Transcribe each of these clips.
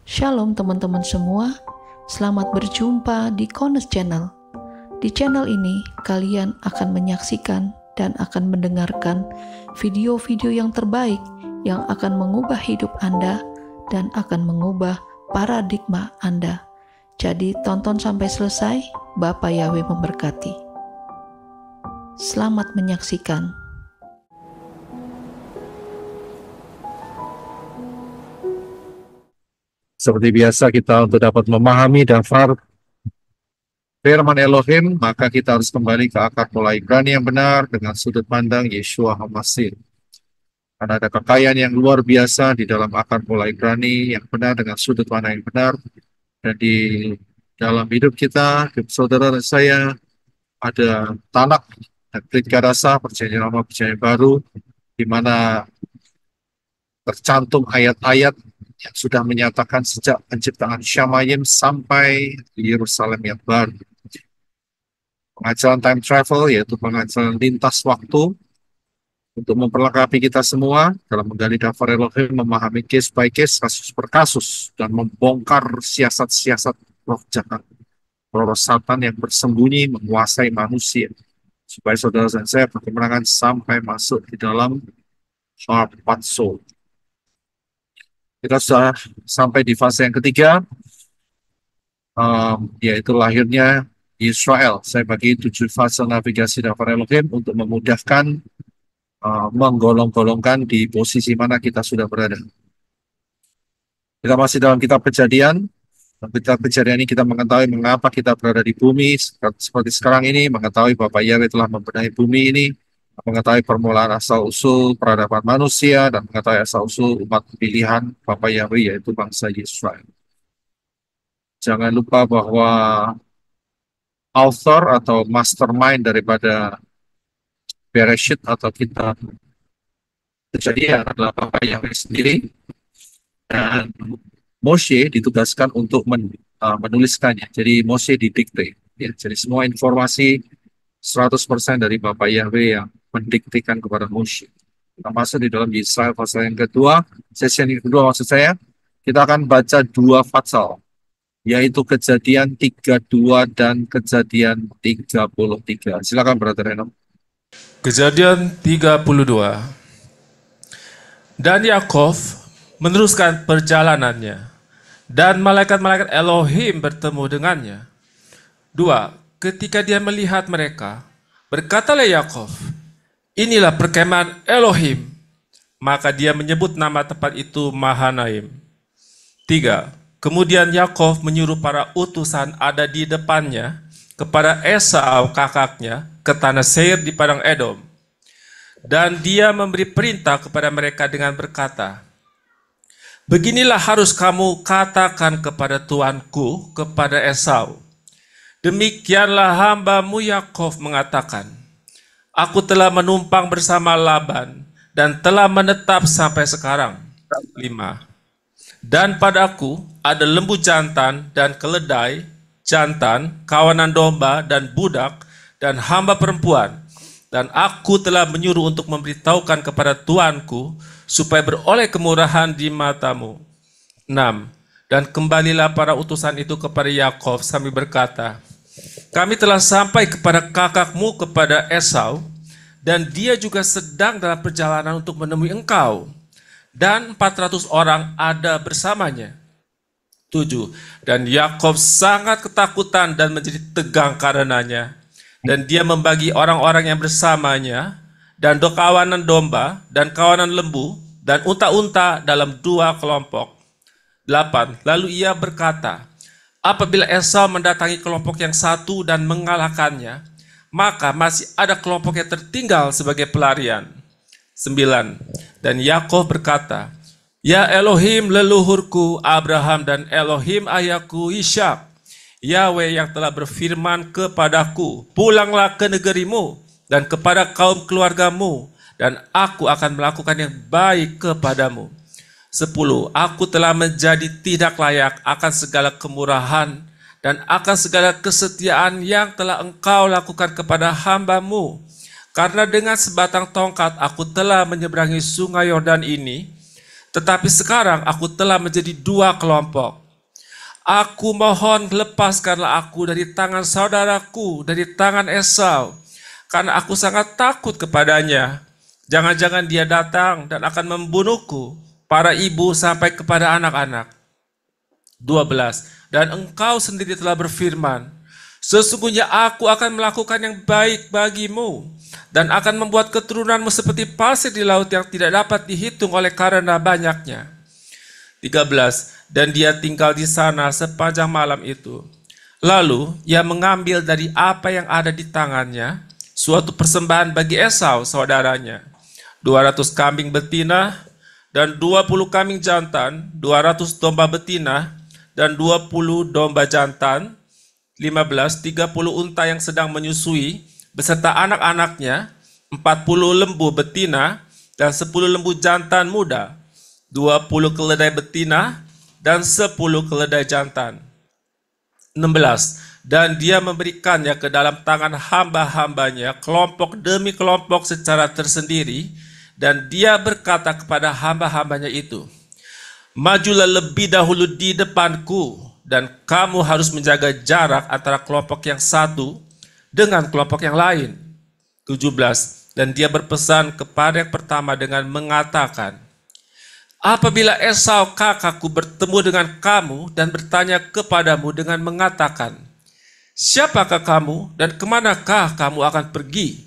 Shalom teman-teman semua, selamat berjumpa di Kones Channel. Di channel ini, kalian akan menyaksikan dan akan mendengarkan video-video yang terbaik yang akan mengubah hidup Anda dan akan mengubah paradigma Anda. Jadi tonton sampai selesai, Bapak Yahweh memberkati. Selamat menyaksikan. Seperti biasa kita untuk dapat memahami daftar firman Elohim, maka kita harus kembali ke akar pola Ibrani yang benar dengan sudut pandang Yeshua HaMashiach. Karena ada kekayaan yang luar biasa di dalam akar pola Ibrani yang benar dengan sudut pandang yang benar. Dan di dalam hidup kita, hidup saudara dan saya, ada Tanakh dan Brit Gadasa, perjanjian lama perjanjian baru, di mana tercantum ayat-ayat yang sudah menyatakan sejak penciptaan Syamayim sampai Yerusalem yang baru. Pengajaran time travel, yaitu pengajaran lintas waktu, untuk memperlengkapi kita semua dalam menggali daftar Elohim, memahami case by case, kasus per kasus, dan membongkar siasat-siasat roh jahat, roh Satan yang bersembunyi menguasai manusia, supaya saudara dan saya berkemenangan sampai masuk di dalam heart, part, soul. Kita sudah sampai di fase yang ketiga, yaitu lahirnya Israel. Saya bagi 7 fase navigasi daftar Elohim untuk memudahkan menggolong-golongkan di posisi mana kita sudah berada. Kita masih dalam kitab Kejadian. Dalam kitab Kejadian ini kita mengetahui mengapa kita berada di bumi seperti sekarang ini, mengetahui bahwa Yahweh telah membenahi bumi ini, mengetahui permulaan asal-usul peradaban manusia, dan mengetahui asal-usul umat pilihan Bapa Yahweh, yaitu bangsa Israel. Jangan lupa bahwa author atau mastermind daripada Bereshit atau kitab Kejadian adalah Bapa Yahweh sendiri, dan Moshe ditugaskan untuk menuliskannya. Jadi Moshe didikte. Ya, jadi semua informasi 100% dari Bapa Yahweh yang mendiktekan kepada Moshe. Kita masuk di dalam Yesaya pasal yang kedua, sesi yang kedua maksud saya, kita akan baca 2 pasal, yaitu Kejadian 32 dan Kejadian 33. Silakan Brother Reno. Kejadian 32. Dan Yakov meneruskan perjalanannya, dan malaikat-malaikat Elohim bertemu dengannya. 2. Ketika dia melihat mereka, berkatalah Yakov, inilah perkemahan Elohim. Maka dia menyebut nama tempat itu Mahanaim. 3. Kemudian Yakov menyuruh para utusan ada di depannya kepada Esau kakaknya ke tanah Seir di padang Edom. Dan dia memberi perintah kepada mereka dengan berkata, beginilah harus kamu katakan kepada tuanku, kepada Esau. Demikianlah hambamu Yakov mengatakan, aku telah menumpang bersama Laban dan telah menetap sampai sekarang. 5. Dan padaku ada lembu jantan dan keledai, jantan, kawanan domba dan budak, dan hamba perempuan. Dan aku telah menyuruh untuk memberitahukan kepada tuanku, supaya beroleh kemurahan di matamu. 6. Dan kembalilah para utusan itu kepada Yakov sambil berkata, kami telah sampai kepada kakakmu, kepada Esau, dan dia juga sedang dalam perjalanan untuk menemui engkau. Dan 400 orang ada bersamanya. 7. Dan Yakov sangat ketakutan dan menjadi tegang karenanya. Dan dia membagi orang-orang yang bersamanya, dan kawanan domba, dan kawanan lembu, dan unta-unta dalam 2 kelompok. 8. Lalu ia berkata, apabila Esau mendatangi kelompok yang satu dan mengalahkannya, maka masih ada kelompok yang tertinggal sebagai pelarian. 9. Dan Yakov berkata, ya Elohim leluhurku Abraham dan Elohim ayahku Ishak, Yahweh yang telah berfirman kepadaku, pulanglah ke negerimu dan kepada kaum keluargamu, dan aku akan melakukan yang baik kepadamu. 10. Aku telah menjadi tidak layak akan segala kemurahan dan akan segala kesetiaan yang telah engkau lakukan kepada hambamu. Karena dengan sebatang tongkat aku telah menyeberangi sungai Yordan ini, Tetapi sekarang aku telah menjadi dua kelompok. Aku mohon lepaskanlah aku dari tangan saudaraku, dari tangan Esau, karena aku sangat takut kepadanya. Jangan-jangan dia datang dan akan membunuhku, para ibu sampai kepada anak-anak. 12. Dan engkau sendiri telah berfirman, sesungguhnya aku akan melakukan yang baik bagimu, dan akan membuat keturunanmu seperti pasir di laut yang tidak dapat dihitung oleh karena banyaknya. 13. Dan dia tinggal di sana sepanjang malam itu. Lalu ia mengambil dari apa yang ada di tangannya suatu persembahan bagi Esau saudaranya, 200 kambing betina dan 20 kambing jantan, 200 domba betina dan 20 domba jantan, 15, 30 unta yang sedang menyusui beserta anak-anaknya, 40 lembu betina dan 10 lembu jantan muda, 20 keledai betina dan 10 keledai jantan. 16. Dan dia memberikannya ke dalam tangan hamba-hambanya, kelompok demi kelompok secara tersendiri, dan dia berkata kepada hamba-hambanya itu, majulah lebih dahulu di depanku, dan kamu harus menjaga jarak antara kelompok yang satu dengan kelompok yang lain. 17. Dan dia berpesan kepada yang pertama dengan mengatakan, apabila Esau kakakku bertemu dengan kamu dan bertanya kepadamu dengan mengatakan, siapakah kamu dan kemanakah kamu akan pergi?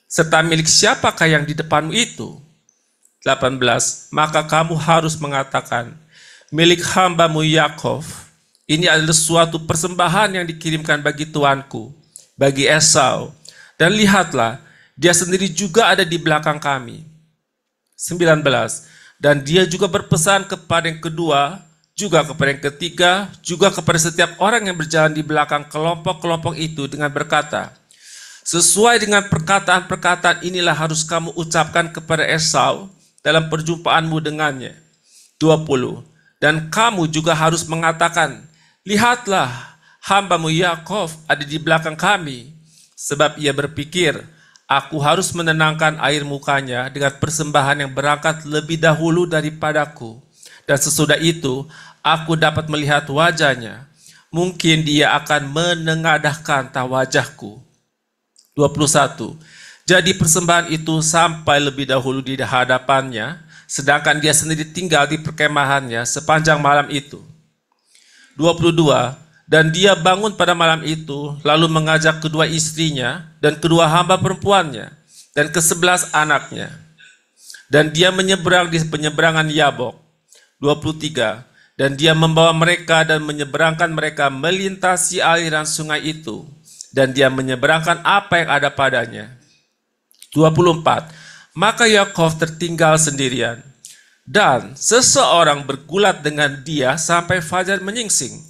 Serta milik siapakah yang di depanmu itu? 18. Maka kamu harus mengatakan, milik hambamu Yakov, ini adalah suatu persembahan yang dikirimkan bagi tuanku, bagi Esau. Dan lihatlah, dia sendiri juga ada di belakang kami. 19. Dan dia juga berpesan kepada yang kedua, juga kepada yang ketiga, juga kepada setiap orang yang berjalan di belakang kelompok-kelompok itu dengan berkata, sesuai dengan perkataan-perkataan inilah harus kamu ucapkan kepada Esau dalam perjumpaanmu dengannya. 20. Dan kamu juga harus mengatakan, lihatlah, hambamu Yakov ada di belakang kami, sebab ia berpikir, aku harus menenangkan air mukanya dengan persembahan yang berangkat lebih dahulu daripadaku. Dan sesudah itu, aku dapat melihat wajahnya. Mungkin dia akan menengadahkan wajahku. 21. Jadi persembahan itu sampai lebih dahulu di hadapannya, sedangkan dia sendiri tinggal di perkemahannya sepanjang malam itu. 22. Dan dia bangun pada malam itu, lalu mengajak kedua istrinya dan kedua hamba perempuannya dan ke-11 anaknya. Dan dia menyeberang di penyeberangan Yabok. 23. Dan dia membawa mereka dan menyeberangkan mereka melintasi aliran sungai itu. Dan dia menyeberangkan apa yang ada padanya. 24. Maka Yakov tertinggal sendirian. Dan seseorang bergulat dengan dia sampai fajar menyingsing.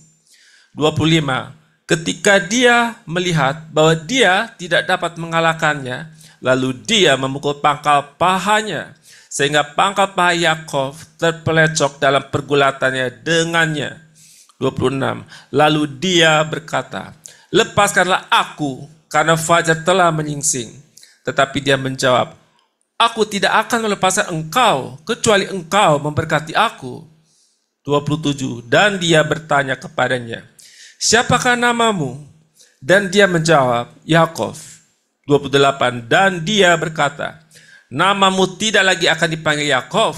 25. Ketika dia melihat bahwa dia tidak dapat mengalahkannya, lalu dia memukul pangkal pahanya, sehingga pangkal paha Yakov terpelecok dalam pergulatannya dengannya. 26. Lalu dia berkata, lepaskanlah aku, karena fajar telah menyingsing. Tetapi dia menjawab, aku tidak akan melepaskan engkau, kecuali engkau memberkati aku. 27. Dan dia bertanya kepadanya, siapakah namamu? Dan dia menjawab, Yakov. 28. Dan dia berkata, namamu tidak lagi akan dipanggil Yakov,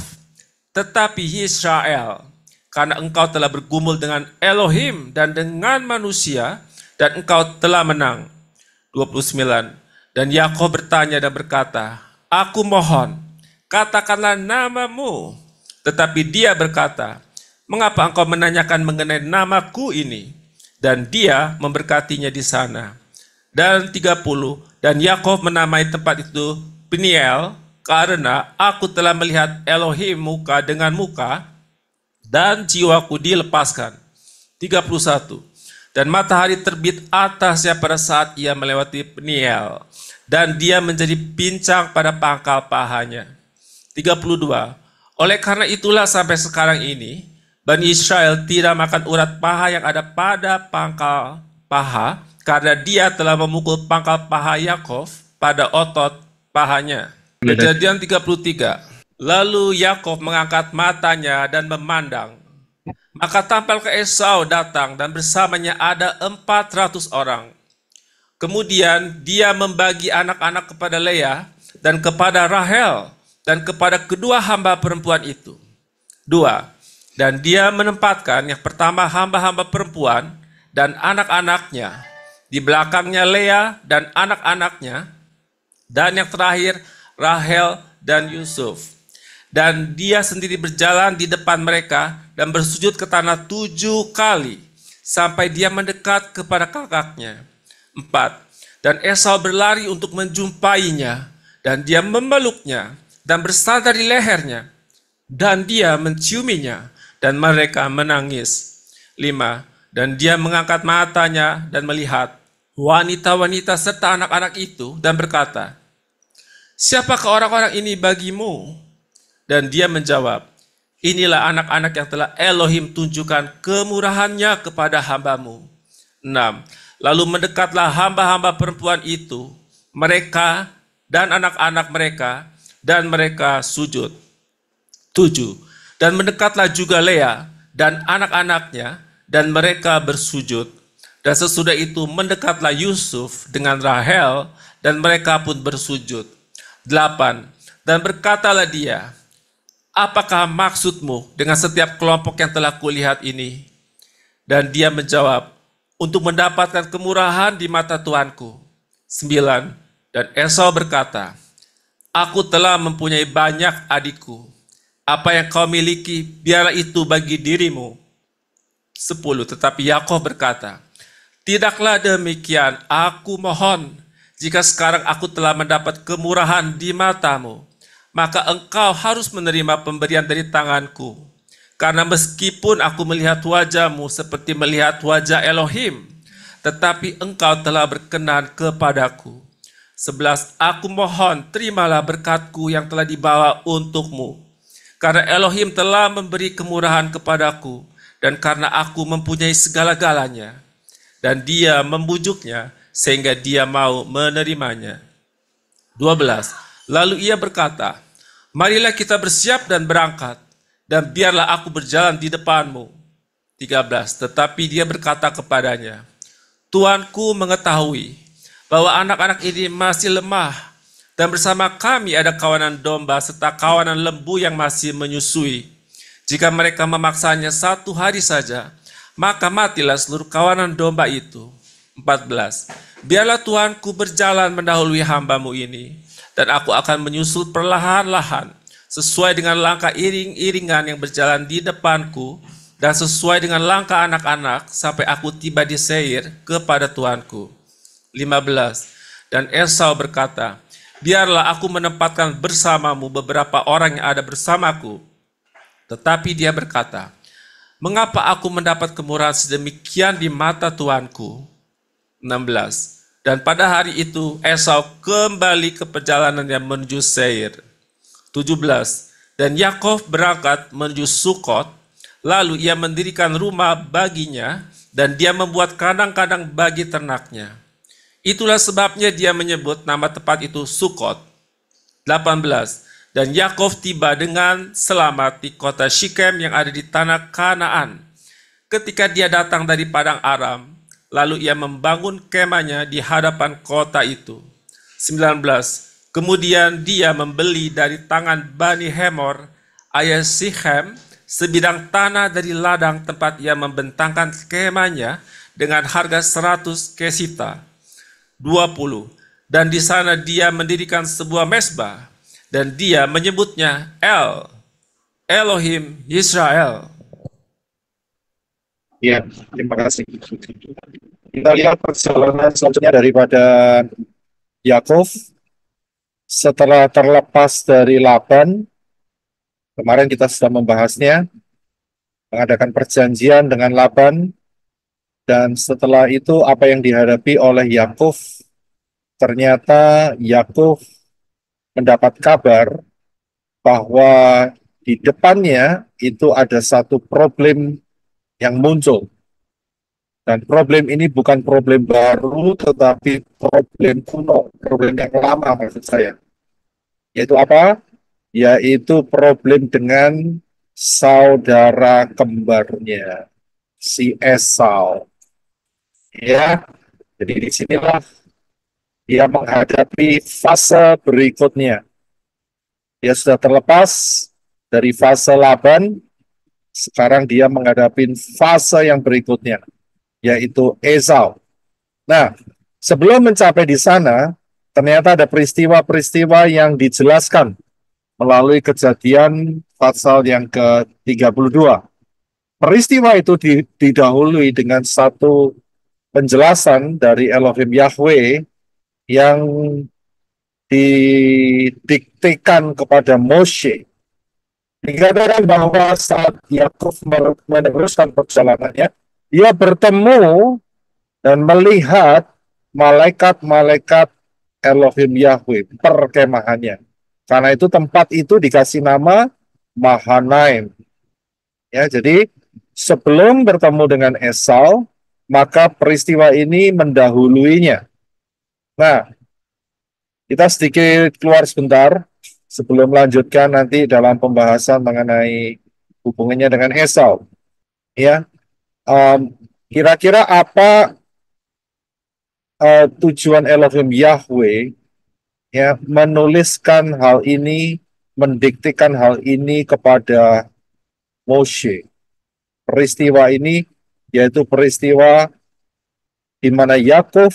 tetapi Israel, karena engkau telah bergumul dengan Elohim dan dengan manusia, dan engkau telah menang. 29. Dan Yakov bertanya dan berkata, aku mohon, katakanlah namamu. Tetapi dia berkata, mengapa engkau menanyakan mengenai namaku ini? Dan dia memberkatinya di sana. Dan 30, dan Yakov menamai tempat itu Peniel, karena aku telah melihat Elohim muka dengan muka, dan jiwaku dilepaskan. 31, dan matahari terbit atasnya pada saat ia melewati Peniel, dan dia menjadi pincang pada pangkal pahanya. 32, oleh karena itulah sampai sekarang ini, Bani Israel tidak makan urat paha yang ada pada pangkal paha, karena dia telah memukul pangkal paha Yakov pada otot pahanya. Kejadian 33. Lalu Yakov mengangkat matanya dan memandang. Maka tampil ke Esau datang dan bersamanya ada 400 orang. Kemudian dia membagi anak-anak kepada Leah dan kepada Rahel dan kepada kedua hamba perempuan itu. 2. Dan dia menempatkan yang pertama hamba-hamba perempuan dan anak-anaknya, di belakangnya Leah dan anak-anaknya, dan yang terakhir Rahel dan Yusuf. Dan dia sendiri berjalan di depan mereka dan bersujud ke tanah 7 kali sampai dia mendekat kepada kakaknya. 4. Dan Esau berlari untuk menjumpainya dan dia memeluknya dan bersandar di lehernya dan dia menciuminya dan mereka menangis. 5. Dan dia mengangkat matanya dan melihat wanita-wanita serta anak-anak itu dan berkata, "Siapakah orang-orang ini bagimu?" Dan dia menjawab, "Inilah anak-anak yang telah Elohim tunjukkan kemurahannya kepada hambamu." 6. Lalu mendekatlah hamba-hamba perempuan itu, mereka dan anak-anak mereka, dan mereka sujud. 7. Dan mendekatlah juga Leah dan anak-anaknya, dan mereka bersujud. Dan sesudah itu mendekatlah Yusuf dengan Rahel, dan mereka pun bersujud. 8. Dan berkatalah dia, "Apakah maksudmu dengan setiap kelompok yang telah kulihat ini?" Dan dia menjawab, "Untuk mendapatkan kemurahan di mata Tuanku." 9. Dan Esau berkata, "Aku telah mempunyai banyak adikku. Apa yang kau miliki, biarlah itu bagi dirimu." 10. Tetapi Yakov berkata, "Tidaklah demikian, aku mohon, jika sekarang aku telah mendapat kemurahan di matamu, maka engkau harus menerima pemberian dari tanganku. Karena meskipun aku melihat wajahmu seperti melihat wajah Elohim, tetapi engkau telah berkenan kepadaku. 11. Aku mohon, terimalah berkatku yang telah dibawa untukmu. Karena Elohim telah memberi kemurahan kepadaku, dan karena aku mempunyai segala-galanya." Dan dia membujuknya, sehingga dia mau menerimanya. 12. Lalu ia berkata, "Marilah kita bersiap dan berangkat, dan biarlah aku berjalan di depanmu." 13. Tetapi dia berkata kepadanya, "Tuanku mengetahui bahwa anak-anak ini masih lemah, dan bersama kami ada kawanan domba serta kawanan lembu yang masih menyusui. Jika mereka memaksanya 1 hari saja, maka matilah seluruh kawanan domba itu." 14. Biarlah Tuanku berjalan mendahului hambamu ini, dan aku akan menyusul perlahan-lahan, sesuai dengan langkah iring-iringan yang berjalan di depanku, dan sesuai dengan langkah anak-anak, sampai aku tiba di Seir kepada Tuanku. 15. Dan Esau berkata, "Biarlah aku menempatkan bersamamu beberapa orang yang ada bersamaku." Tetapi dia berkata, "Mengapa aku mendapat kemurahan sedemikian di mata Tuanku?" 16. Dan pada hari itu Esau kembali ke perjalanannya menuju Seir. 17. Dan Yakov berangkat menuju Sukot, lalu ia mendirikan rumah baginya, dan dia membuat kandang-kandang bagi ternaknya. Itulah sebabnya dia menyebut nama tempat itu Sukot. 18. Dan Yakov tiba dengan selamat di kota Shikem yang ada di tanah Kanaan. Ketika dia datang dari padang Aram, lalu ia membangun kemahnya di hadapan kota itu. 19. Kemudian dia membeli dari tangan Bani Hemor, ayah Sichem, sebidang tanah dari ladang tempat ia membentangkan kemahnya dengan harga 100 kesita. 20. Dan di sana dia mendirikan sebuah mesbah, dan dia menyebutnya Elohim Israel. Ya, terima kasih. Kita lihat perjalanan selanjutnya daripada Yakov setelah terlepas dari Laban. Kemarin kita sudah membahasnya, mengadakan perjanjian dengan Laban, dan setelah itu apa yang dihadapi oleh Yakov? Ternyata Yakov mendapat kabar bahwa di depannya itu ada satu problem yang muncul. Dan problem ini bukan problem baru, tetapi problem kuno, problem yang lama maksud saya. Yaitu apa? yaitu problem dengan saudara kembarnya, si Esau. Ya, jadi disinilah dia menghadapi fase berikutnya. Dia sudah terlepas dari fase Laban, sekarang dia menghadapi fase yang berikutnya, yaitu Esau. Nah, sebelum mencapai di sana, ternyata ada peristiwa-peristiwa yang dijelaskan melalui Kejadian pasal yang ke-32. Peristiwa itu didahului dengan satu penjelasan dari Elohim Yahweh yang didiktekan kepada Moshe. Dikatakan bahwa saat Yakub meneruskan perjalanannya, dia bertemu dan melihat malaikat-malaikat Elohim Yahweh, perkemahannya. Karena itu tempat itu dikasih nama Mahanaim. Ya, jadi sebelum bertemu dengan Esau, maka peristiwa ini mendahuluinya. Nah, kita sedikit keluar sebentar sebelum melanjutkan nanti dalam pembahasan mengenai hubungannya dengan Esau. Ya, kira-kira apa tujuan Elohim Yahweh ya menuliskan hal ini, mendiktekan hal ini kepada Moshe. Peristiwa ini yaitu peristiwa di mana Yakub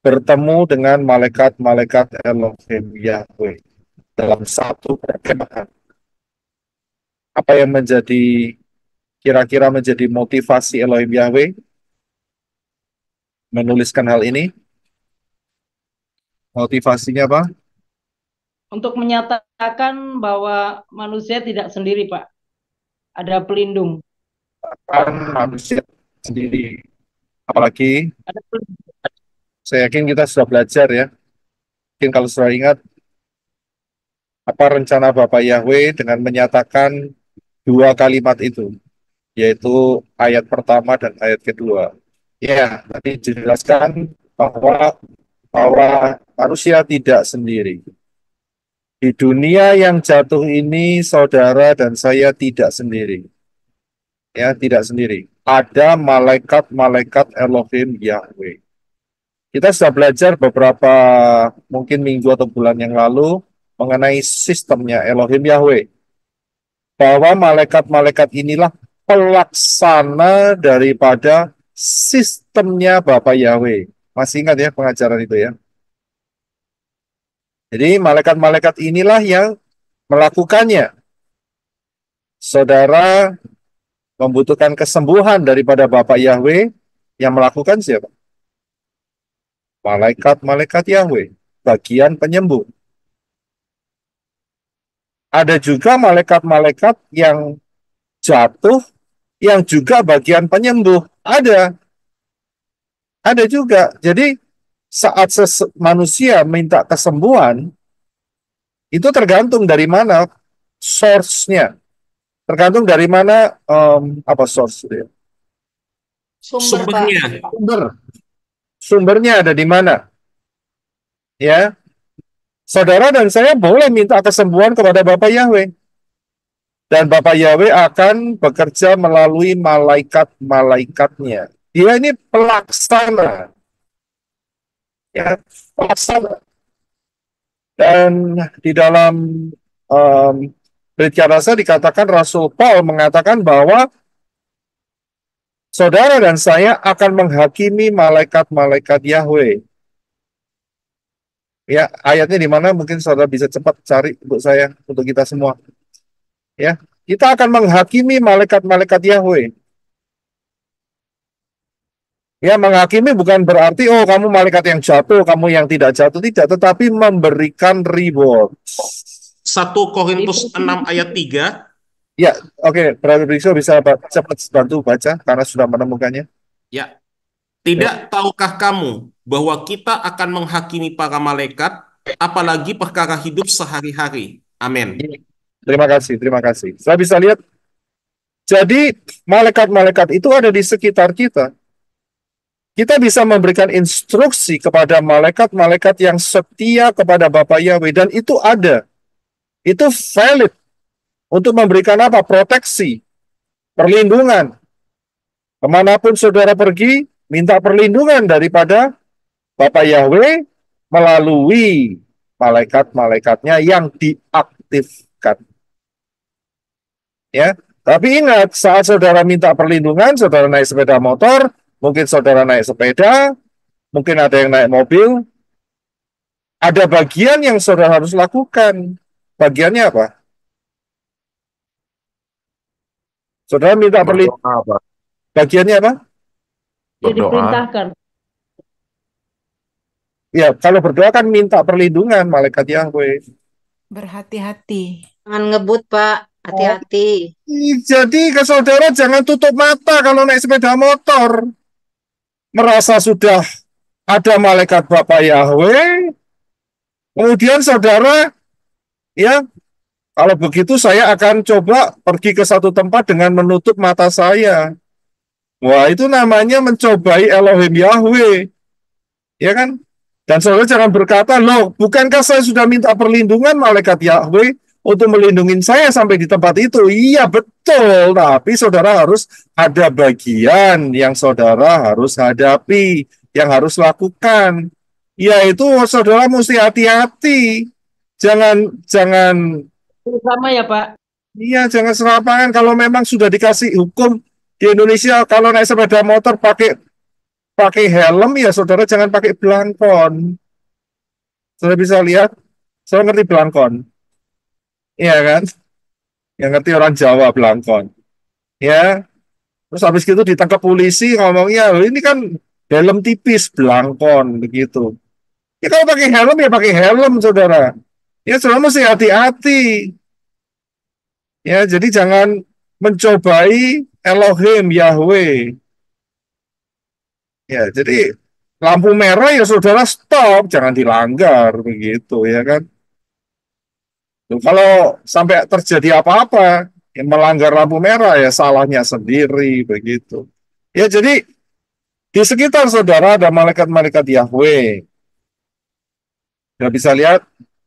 bertemu dengan malaikat-malaikat Elohim Yahweh dalam satu perkemahan. Apa yang menjadi kira-kira menjadi motivasi Elohim Yahweh menuliskan hal ini? Motivasinya apa? Untuk menyatakan bahwa manusia tidak sendiri, Pak. Ada pelindung. Kan manusia sendiri. Apalagi Ada pelindung. saya yakin kita sudah belajar ya. Mungkin kalau sudah ingat apa rencana Bapak Yahweh dengan menyatakan dua kalimat itu, yaitu ayat pertama dan ayat kedua. Ya, tadi dijelaskan bahwa manusia tidak sendiri. Di dunia yang jatuh ini, saudara dan saya tidak sendiri. Ya, tidak sendiri. Ada malaikat-malaikat Elohim Yahweh. Kita sudah belajar beberapa mungkin minggu atau bulan yang lalu mengenai sistemnya Elohim Yahweh. Bahwa malaikat-malaikat inilah pelaksana daripada sistemnya Bapak Yahweh. Masih ingat ya pengajaran itu ya? Jadi malaikat-malaikat inilah yang melakukannya. Saudara membutuhkan kesembuhan daripada Bapak Yahweh, yang melakukan siapa? Malaikat-malaikat Yahweh, bagian penyembuh. Ada juga malaikat-malaikat yang jatuh, yang juga bagian penyembuh. Ada juga. Jadi saat manusia minta kesembuhan, itu tergantung dari mana source-nya. Tergantung dari mana apa source itu ya? Sumbernya. Sumbernya ada di mana? Ya, saudara dan saya boleh minta kesembuhan kepada Bapak Yahweh. Dan Bapak Yahweh akan bekerja melalui malaikat-malaikatnya. Dia ini pelaksana. Ya, pelaksana. Dan di dalam Berita Rasa dikatakan Rasul Paul mengatakan bahwa saudara dan saya akan menghakimi malaikat-malaikat Yahweh. Ya, ayatnya di mana mungkin saudara bisa cepat cari untuk saya, untuk kita semua. Ya, kita akan menghakimi malaikat-malaikat Yahweh. Ya, menghakimi bukan berarti oh kamu malaikat yang jatuh, kamu yang tidak jatuh, tidak, tetapi memberikan reward. 1 Korintus 6 ayat 3. Ya, oke, Brother Brigso bisa cepat bantu baca karena sudah menemukannya. Ya. Tidak tahukah kamu bahwa kita akan menghakimi para malaikat, apalagi perkara hidup sehari-hari? Amin. Terima kasih, terima kasih. Saya bisa lihat. Jadi, malaikat-malaikat itu ada di sekitar kita. Kita bisa memberikan instruksi kepada malaikat-malaikat yang setia kepada Bapak Yahweh, dan itu ada. itu valid untuk memberikan apa? Proteksi, perlindungan. Kemanapun saudara pergi, minta perlindungan daripada Bapak Yahweh melalui malaikat-malaikatnya yang diaktifkan. Ya, tapi ingat, saat saudara minta perlindungan, saudara naik sepeda motor, mungkin saudara naik sepeda, mungkin ada yang naik mobil, ada bagian yang saudara harus lakukan. Bagiannya apa? Saudara minta perlindungan. Berdoa, Pak. Bagiannya apa? Dia Berdoa. diperintahkan. Ya, kalau berdoa kan minta perlindungan malaikat Yahweh. Berhati-hati. Jangan ngebut, Pak. Hati-hati. Jadi ke saudara jangan tutup mata kalau naik sepeda motor. Merasa sudah ada malaikat Bapak Yahweh, kemudian saudara, ya, kalau begitu saya akan coba pergi ke satu tempat dengan menutup mata saya. Wah, itu namanya mencobai Elohim Yahweh. Ya kan? Dan saudara jangan berkata, loh, bukankah saya sudah minta perlindungan malaikat Yahweh untuk melindungi saya sampai di tempat itu? Iya, betul. Tapi saudara harus ada bagian yang saudara harus hadapi, yang harus lakukan. Yaitu saudara mesti hati-hati. Jangan Sama ya, Pak. Iya, jangan serapangan. Kalau memang sudah dikasih hukum di Indonesia, kalau naik sepeda motor pakai pakai helm, ya saudara jangan pakai belangkon. Saudara bisa lihat, saya ngerti belangkon, iya kan? Yang ngerti orang Jawa belangkon, ya. Terus habis itu ditangkap polisi ngomongnya, "Loh, ini kan helm tipis belangkon begitu." Ya kalau pakai helm ya pakai helm, saudara. Ya saudara mesti hati-hati. Ya, jadi jangan mencobai Elohim Yahweh. Ya, jadi lampu merah ya saudara stop, jangan dilanggar begitu ya kan. Loh, kalau sampai terjadi apa-apa yang melanggar lampu merah ya salahnya sendiri begitu. Ya, jadi di sekitar saudara ada malaikat-malaikat Yahweh. Sudah bisa lihat.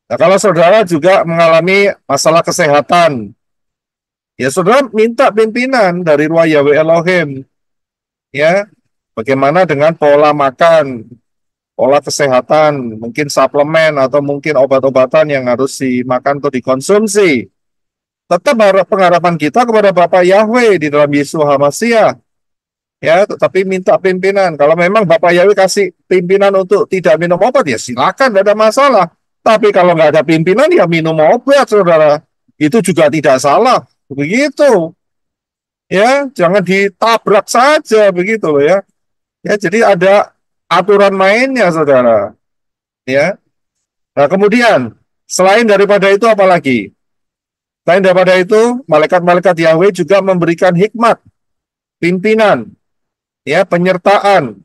Nah, kalau saudara juga mengalami masalah kesehatan, ya saudara minta pimpinan dari Ruah Yahweh Elohim. Ya, bagaimana dengan pola makan, pola kesehatan, mungkin suplemen atau mungkin obat-obatan yang harus dimakan atau dikonsumsi. Tetap pengharapan kita kepada Bapak Yahweh di dalam Yesus HaMasiah. Ya, tetapi minta pimpinan. Kalau memang Bapak Yahweh kasih pimpinan untuk tidak minum obat, ya silakan, tidak ada masalah. Tapi kalau nggak ada pimpinan, ya minum obat, saudara. Itu juga tidak salah. Begitu. Ya, jangan ditabrak saja, begitu loh ya. Ya, jadi ada aturan mainnya, saudara. Ya. Nah, kemudian selain daripada itu apa lagi? Selain daripada itu, malaikat-malaikat Yahweh juga memberikan hikmat, pimpinan, ya, penyertaan.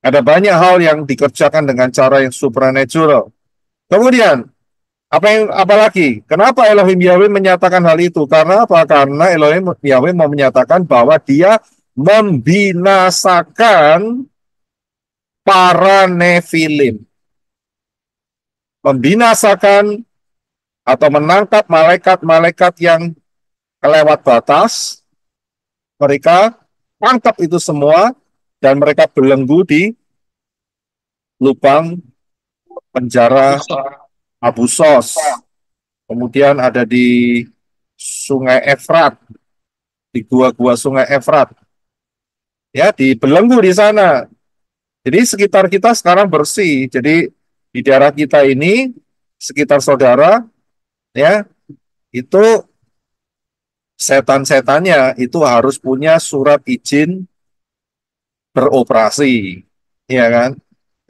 Ada banyak hal yang dikerjakan dengan cara yang supernatural. Kemudian, apalagi? Kenapa Elohim Yahweh menyatakan hal itu? Karena apa? Karena Elohim Yahweh mau menyatakan bahwa dia membinasakan para Nefilim. Membinasakan atau menangkap malaikat-malaikat yang kelewat batas. Mereka tangkap itu semua dan mereka belenggu di lubang penjara Abu Sos. Kemudian ada di Sungai Efrat, di gua-gua Sungai Efrat. Ya, dibelenggu di sana. Jadi sekitar kita sekarang bersih. Jadi di daerah kita ini, sekitar saudara, ya, itu setan-setannya itu harus punya surat izin beroperasi, ya kan?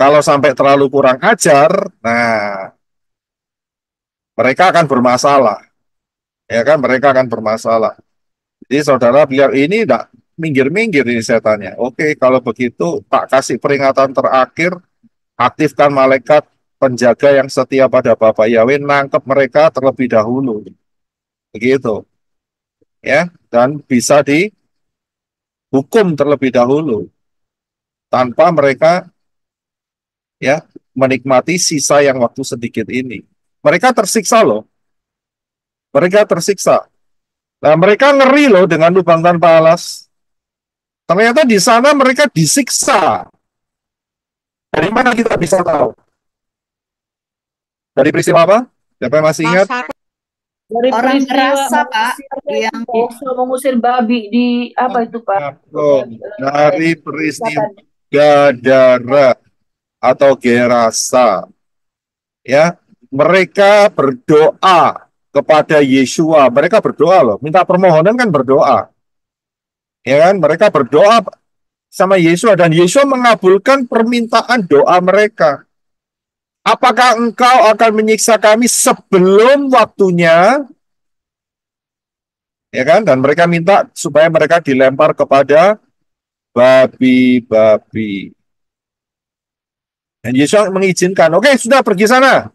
Kalau sampai terlalu kurang ajar, nah mereka akan bermasalah, ya kan? Mereka akan bermasalah. Jadi saudara biar ini tidak minggir-minggir ini setannya. Oke, kalau begitu tak kasih peringatan terakhir, aktifkan malaikat penjaga yang setia pada Bapak Yahweh, nangkep mereka terlebih dahulu, begitu, ya, dan bisa dihukum terlebih dahulu tanpa mereka, ya, menikmati sisa yang waktu sedikit ini. Mereka tersiksa loh. Mereka tersiksa. Nah, mereka ngeri loh dengan lubang tanpa alas. Ternyata di sana mereka disiksa. Dari mana kita bisa tahu? Dari peristiwa apa? Siapa yang masih ingat? Dari Orang peristiwa berasa, Pak, yang Yesus mengusir babi di apa itu Pak? Dari peristiwa Gadara atau Gerasa. Ya, mereka berdoa kepada Yeshua. Mereka berdoa loh, minta permohonan kan berdoa. Ya kan, mereka berdoa sama Yeshua dan Yeshua mengabulkan permintaan doa mereka. Apakah engkau akan menyiksa kami sebelum waktunya? Ya kan? Dan mereka minta supaya mereka dilempar kepada babi-babi. Dan Yesus mengizinkan, oke, sudah pergi sana.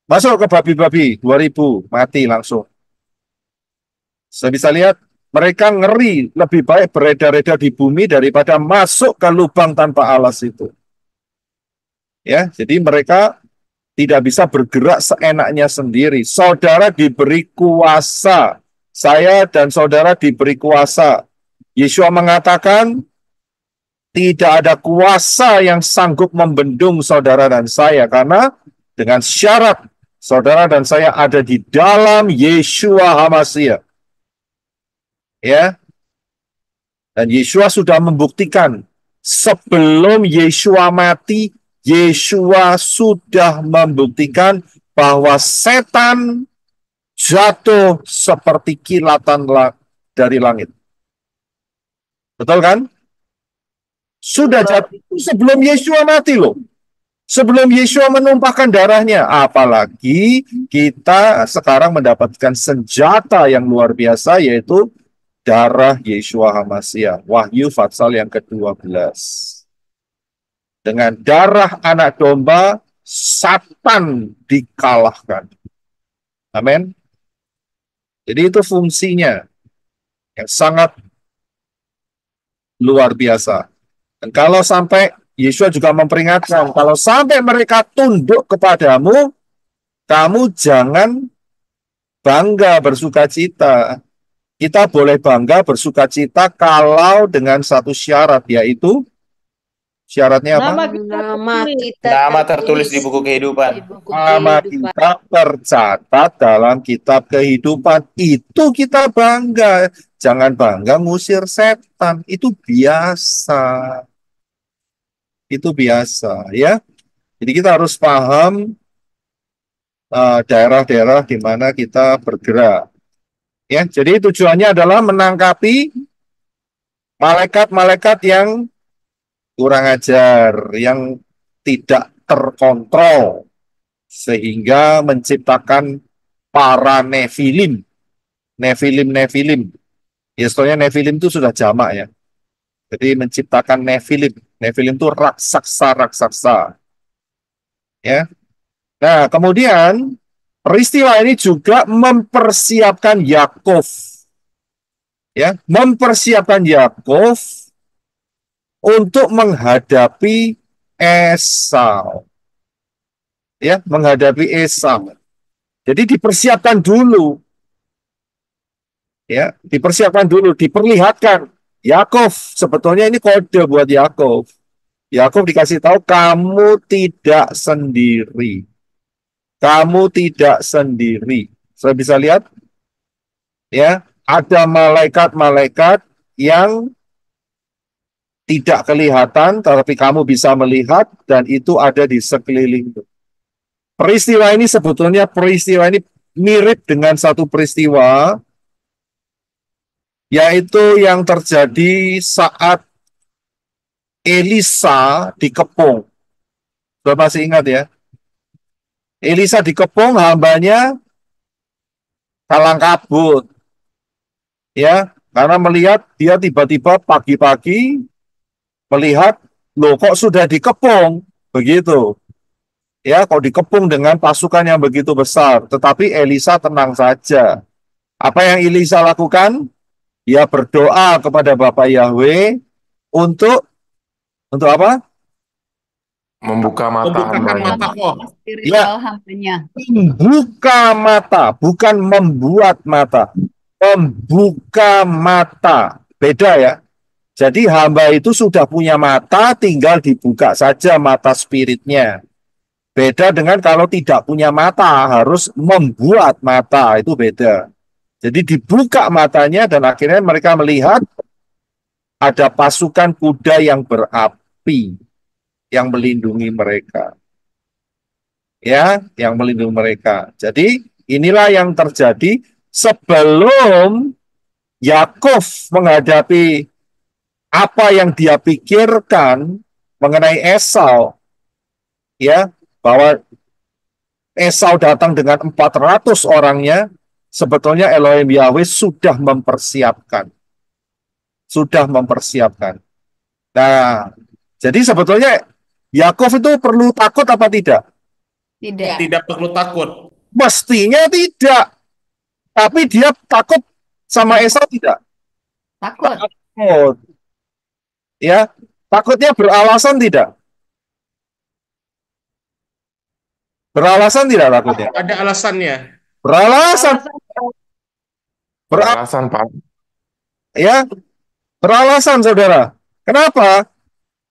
Masuk ke babi-babi, 2000, mati langsung. Saya bisa lihat, mereka ngeri, lebih baik beredar-edar di bumi daripada masuk ke lubang tanpa alas itu. Ya, jadi mereka tidak bisa bergerak seenaknya sendiri. Saudara diberi kuasa. Saya dan saudara diberi kuasa. Yeshua mengatakan, tidak ada kuasa yang sanggup membendung saudara dan saya. Karena dengan syarat, saudara dan saya ada di dalam Yeshua HaMashiach. Ya. Dan Yeshua sudah membuktikan, sebelum Yeshua mati, Yeshua sudah membuktikan bahwa setan jatuh seperti kilatan dari langit. Betul kan? Sudah jatuh sebelum Yeshua mati loh. Sebelum Yeshua menumpahkan darahnya. Apalagi kita sekarang mendapatkan senjata yang luar biasa, yaitu darah Yeshua HaMashiach. Wahyu Fatsal yang ke-12. Dengan darah anak domba, Satan dikalahkan. Amin. Jadi itu fungsinya yang sangat luar biasa. Dan kalau sampai, Yesus juga memperingatkan, kalau sampai mereka tunduk kepadamu, kamu jangan bangga bersukacita. Kita boleh bangga bersukacita kalau dengan satu syarat, yaitu syaratnya apa? Nama tertulis di buku kehidupan. Nama kita tercatat dalam kitab kehidupan. Itu kita bangga. Jangan bangga ngusir setan. Itu biasa. Itu biasa, ya. Jadi kita harus paham daerah-daerah di mana kita bergerak. Ya, jadi tujuannya adalah menangkapi malaikat-malaikat yang kurang ajar, yang tidak terkontrol, sehingga menciptakan para Nefilim. Nefilim. Ya, sebetulnya Nefilim itu sudah jamak ya. Jadi menciptakan Nefilim. Nefilim itu raksasa-raksasa. Ya. Nah, kemudian peristiwa ini juga mempersiapkan Yakov. Ya, mempersiapkan Yakov untuk menghadapi Esau. Ya, menghadapi Esau. Jadi dipersiapkan dulu. Ya, dipersiapkan dulu, diperlihatkan. Yakov, sebetulnya ini kode buat Yakov. Yakov dikasih tahu, kamu tidak sendiri. Kamu tidak sendiri. Saya bisa lihat, ya, ada malaikat-malaikat yang tidak kelihatan, tapi kamu bisa melihat, dan itu ada di sekeliling. Peristiwa ini sebetulnya mirip dengan satu peristiwa, yaitu yang terjadi saat Elisa dikepung. Sudah masih ingat ya? Elisa dikepung, hambanya kalang kabut. Ya, karena melihat dia tiba-tiba pagi-pagi melihat, loh kok sudah dikepung, begitu. Ya, kok dikepung dengan pasukan yang begitu besar. Tetapi Elisa tenang saja. Apa yang Elisa lakukan? Dia berdoa kepada Bapa Yahweh untuk apa? Membuka mata Membukakan hambanya. mata kok. Spiritual hambanya. Membuka mata, bukan membuat mata. Membuka mata. Beda ya. Jadi hamba itu sudah punya mata, tinggal dibuka saja mata spiritnya. Beda dengan kalau tidak punya mata, harus membuat mata, itu beda. Jadi dibuka matanya dan akhirnya mereka melihat ada pasukan kuda yang berapi yang melindungi mereka. Ya, yang melindungi mereka. Jadi inilah yang terjadi sebelum Yakov menghadapi apa yang dia pikirkan mengenai Esau, ya, bahwa Esau datang dengan 400 orangnya, sebetulnya Elohim Yahweh sudah mempersiapkan. Sudah mempersiapkan. Nah, jadi sebetulnya Yakov itu perlu takut apa tidak? Tidak. Tidak perlu takut. Mestinya tidak. Tapi dia takut sama Esau tidak? Takut. Takut. Ya, takutnya beralasan tidak? Beralasan tidak takutnya? Ada alasannya. Beralasan. Beralasan, Pak. Ya, beralasan saudara. Kenapa?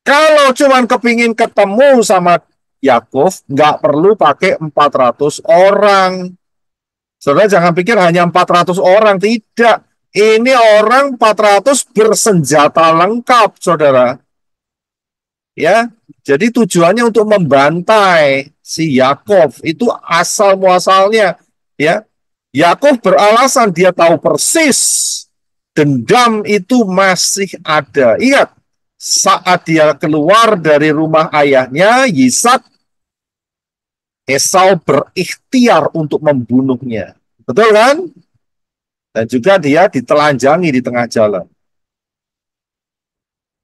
Kalau cuman kepingin ketemu sama Yakov, nggak perlu pakai 400 orang. Saudara jangan pikir hanya 400 orang, tidak. Ini orang 400 bersenjata lengkap, saudara. Ya, jadi tujuannya untuk membantai si Yakov. Itu asal muasalnya. Ya, Yakov beralasan dia tahu persis dendam itu masih ada. Ingat, saat dia keluar dari rumah ayahnya, Yisak, Esau berikhtiar untuk membunuhnya. Betul kan? Dan juga dia ditelanjangi di tengah jalan.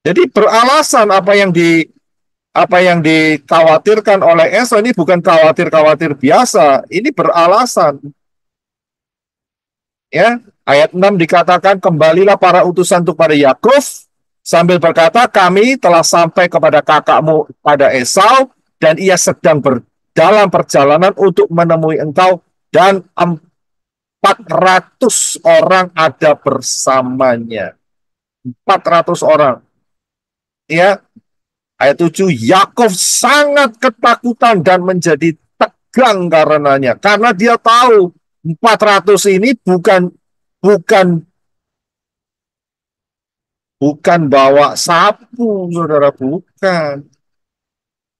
Jadi beralasan apa yang dikhawatirkan oleh Esau ini bukan khawatir biasa, ini beralasan. Ya, ayat 6 dikatakan, kembalilah para utusan itu pada Yakov sambil berkata, kami telah sampai kepada kakakmu pada Esau dan ia sedang dalam perjalanan untuk menemui engkau dan 400 orang ada bersamanya. 400 orang. Ya. Ayat 7, Yakov sangat ketakutan dan menjadi tegang karenanya. Karena dia tahu 400 ini bukan bawa sapu, saudara, bukan.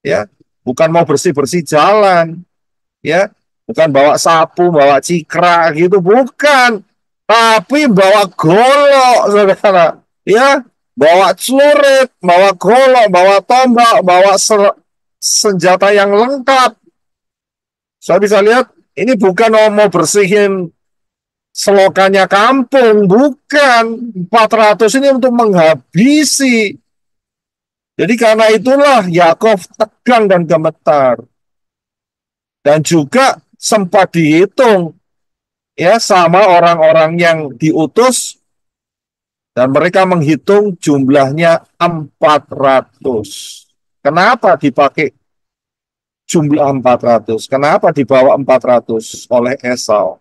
Ya, bukan mau bersih-bersih jalan. Ya, bukan bawa sapu, bawa cikra gitu, bukan. Tapi bawa golok, saudara. Ya, bawa celurit, bawa golok, bawa tombak, bawa senjata yang lengkap. Saya bisa lihat, ini bukan mau bersihin selokannya kampung, bukan. 400 ini untuk menghabisi. Jadi karena itulah Yakov tegang dan gemetar. Dan juga sempat dihitung ya sama orang-orang yang diutus dan mereka menghitung jumlahnya 400. Kenapa dipakai jumlah 400? Kenapa dibawa 400 oleh Esau?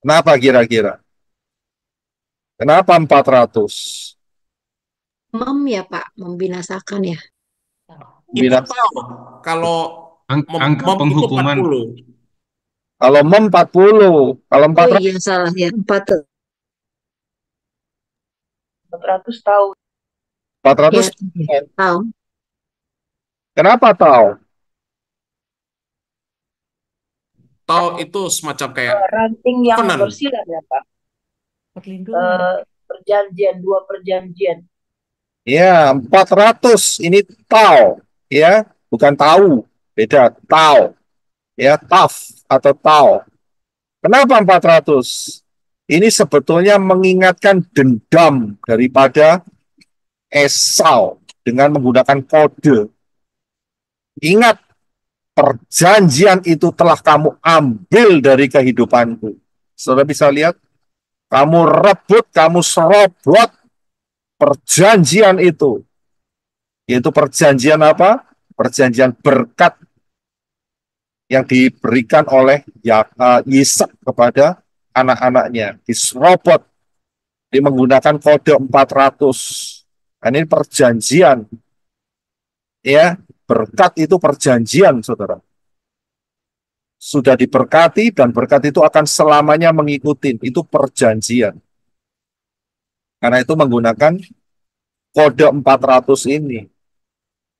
Kenapa kira-kira? Kenapa 400? Ya Pak, membinasakan ya. Itu tahu kalau angka penghukuman. Kalau 40, kalau 400. Oh iya salah ya, 400 tahun. 400 ya, tahun. Kenapa tahu? Tahu itu semacam kayak ranting yang penan. bersilat ya Pak. Perjanjian, 2 perjanjian. Ya, 400 ini tahu, ya, bukan tahu, beda tahu, ya, taf atau tahu. Kenapa 400? Ini sebetulnya mengingatkan dendam daripada Esau dengan menggunakan kode. Ingat, perjanjian itu telah kamu ambil dari kehidupanku. Saudara bisa lihat, kamu rebut, kamu serobot perjanjian itu. Yaitu perjanjian apa? perjanjian berkat yang diberikan oleh Ishak kepada anak-anaknya. Diserobot, dia menggunakan kode 400. Ini perjanjian. Ya, berkat itu perjanjian, saudara. Sudah diberkati dan berkat itu akan selamanya mengikuti. Itu perjanjian. Karena itu menggunakan kode 400 ini.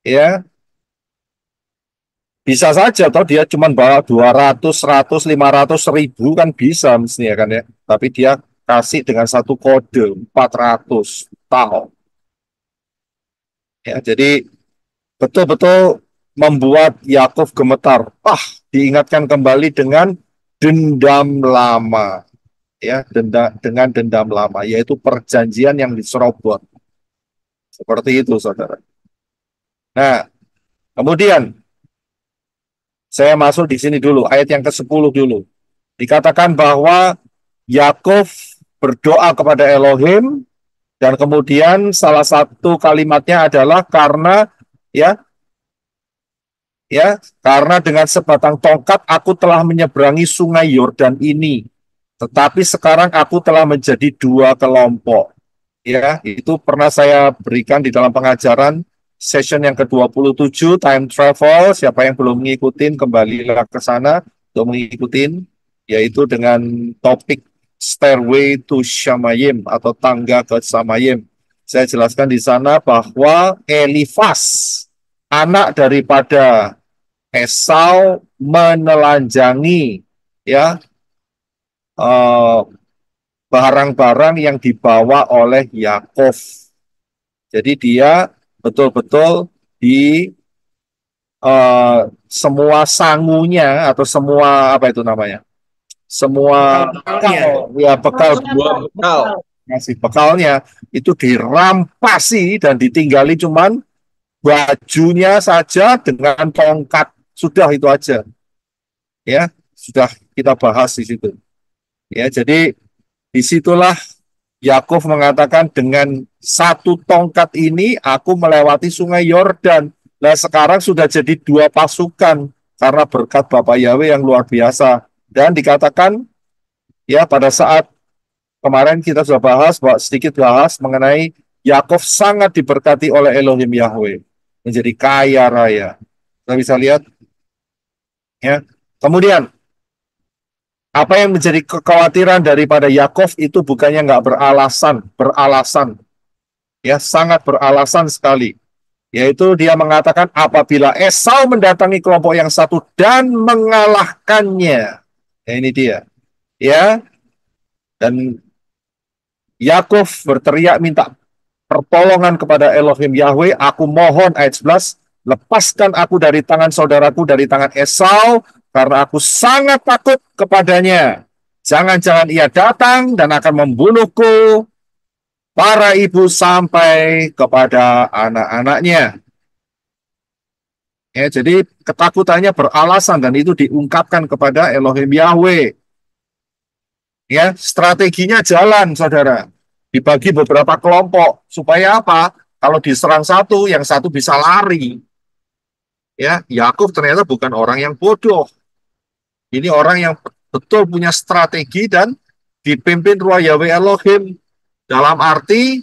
Ya, bisa saja atau dia cuma bawa 200, 100, 500, 1000 kan bisa mestinya kan ya. Tapi dia kasih dengan satu kode 400 tahun. Ya, jadi betul-betul membuat Yakov gemetar. Diingatkan kembali dengan dendam lama. Ya, dengan dendam lama, yaitu perjanjian yang diserobot. Seperti itu, saudara. Nah, kemudian saya masuk di sini dulu, ayat yang ke-10 dulu. Dikatakan bahwa Yakov berdoa kepada Elohim, dan kemudian salah satu kalimatnya adalah karena karena dengan sebatang tongkat aku telah menyeberangi sungai Yordan ini, tetapi sekarang aku telah menjadi dua kelompok. Ya, itu pernah saya berikan di dalam pengajaran session yang ke-27, time travel. Siapa yang belum mengikuti, kembalilah ke sana untuk mengikuti, yaitu dengan topik Stairway to Shamayim atau tangga ke Shamayim. Saya jelaskan di sana bahwa Elifas, anak daripada Esau, menelanjangi barang-barang yang dibawa oleh Yakov. Jadi dia betul-betul di semua sangunya atau semua apa itu namanya? Semua bekal ngasih bekalnya itu dirampasi dan ditinggali cuman bajunya saja dengan tongkat. Sudah itu aja. Ya, sudah kita bahas di situ. Ya, jadi disitulah Yakov mengatakan dengan satu tongkat ini aku melewati sungai Yordan. Nah sekarang sudah jadi dua pasukan karena berkat Bapak Yahweh yang luar biasa. Dan dikatakan ya pada saat kemarin kita sudah sedikit bahas mengenai Yakov sangat diberkati oleh Elohim Yahweh. Menjadi kaya raya. Kita bisa lihat. Ya. Kemudian apa yang menjadi kekhawatiran daripada Yakov itu bukannya nggak beralasan. Ya, sangat beralasan sekali. Yaitu dia mengatakan apabila Esau mendatangi kelompok yang satu dan mengalahkannya. Ya, ini dia. Ya. Dan Yakov berteriak minta pertolongan kepada Elohim Yahweh. Aku mohon, ayat 11, lepaskan aku dari tangan saudaraku, dari tangan Esau, karena aku sangat takut kepadanya. Jangan-jangan ia datang dan akan membunuhku, para ibu sampai kepada anak-anaknya. Ya, jadi ketakutannya beralasan dan itu diungkapkan kepada Elohim Yahweh. Ya, strateginya jalan, saudara. Dibagi beberapa kelompok supaya apa? Kalau diserang satu, yang satu bisa lari. Ya, Yakov ternyata bukan orang yang bodoh. Ini orang yang betul punya strategi dan dipimpin Ruah Yahweh Elohim dalam arti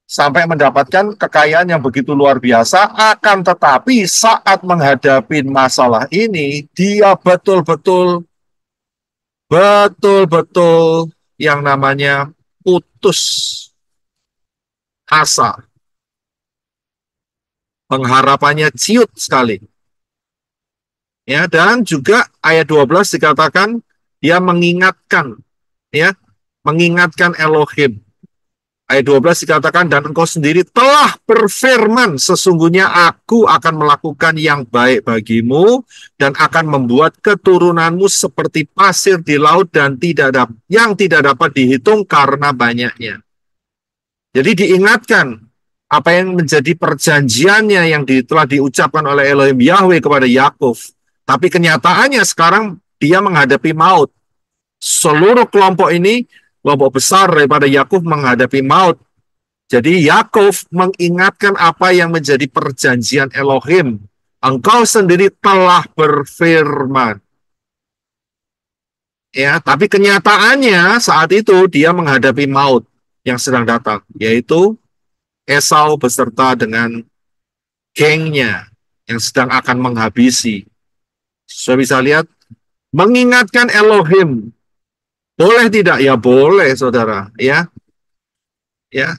sampai mendapatkan kekayaan yang begitu luar biasa. Akan tetapi saat menghadapi masalah ini, dia betul-betul yang namanya putus asa. Pengharapannya ciut sekali. Ya, dan juga ayat 12 dikatakan dia mengingatkan Elohim. Ayat 12 dikatakan, dan engkau sendiri telah berfirman, sesungguhnya aku akan melakukan yang baik bagimu dan akan membuat keturunanmu seperti pasir di laut dan yang tidak dapat dihitung karena banyaknya. Jadi diingatkan apa yang menjadi perjanjiannya yang telah diucapkan oleh Elohim Yahweh kepada Yakov. Tapi kenyataannya sekarang dia menghadapi maut. Seluruh kelompok ini, kelompok besar daripada Yakov menghadapi maut. Jadi Yakov mengingatkan apa yang menjadi perjanjian Elohim engkau sendiri telah berfirman. Ya, tapi kenyataannya saat itu dia menghadapi maut yang sedang datang, yaitu Esau beserta dengan gengnya yang sedang akan menghabisi. Saya bisa lihat, mengingatkan Elohim. Boleh tidak? Ya boleh, saudara. Ya,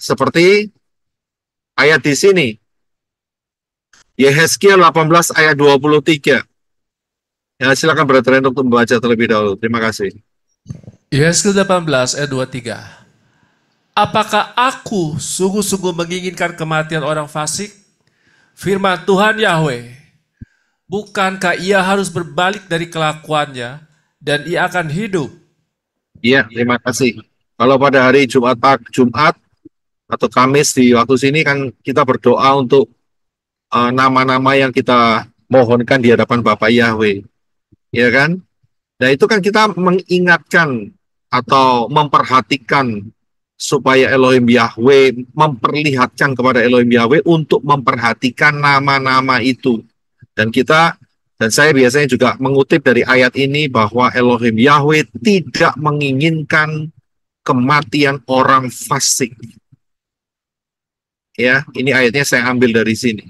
seperti ayat di sini. Yehezkiel 18 ayat 23. Ya, silakan Brother untuk membaca terlebih dahulu. Terima kasih. Yehezkiel 18 ayat 23. Apakah aku sungguh-sungguh menginginkan kematian orang fasik? Firman Tuhan Yahweh, bukankah ia harus berbalik dari kelakuannya dan ia akan hidup? Iya, terima kasih. Kalau pada hari Jumat atau Kamis di waktu sini kan kita berdoa untuk nama-nama yang kita mohonkan di hadapan Bapa Yahweh. Ya kan? Nah, itu kan kita mengingatkan atau memperhatikan supaya Elohim Yahweh memperlihatkan kepada Elohim Yahweh untuk memperhatikan nama-nama itu. Dan saya biasanya juga mengutip dari ayat ini bahwa Elohim Yahweh tidak menginginkan kematian orang fasik. Ya, ini ayatnya saya ambil dari sini.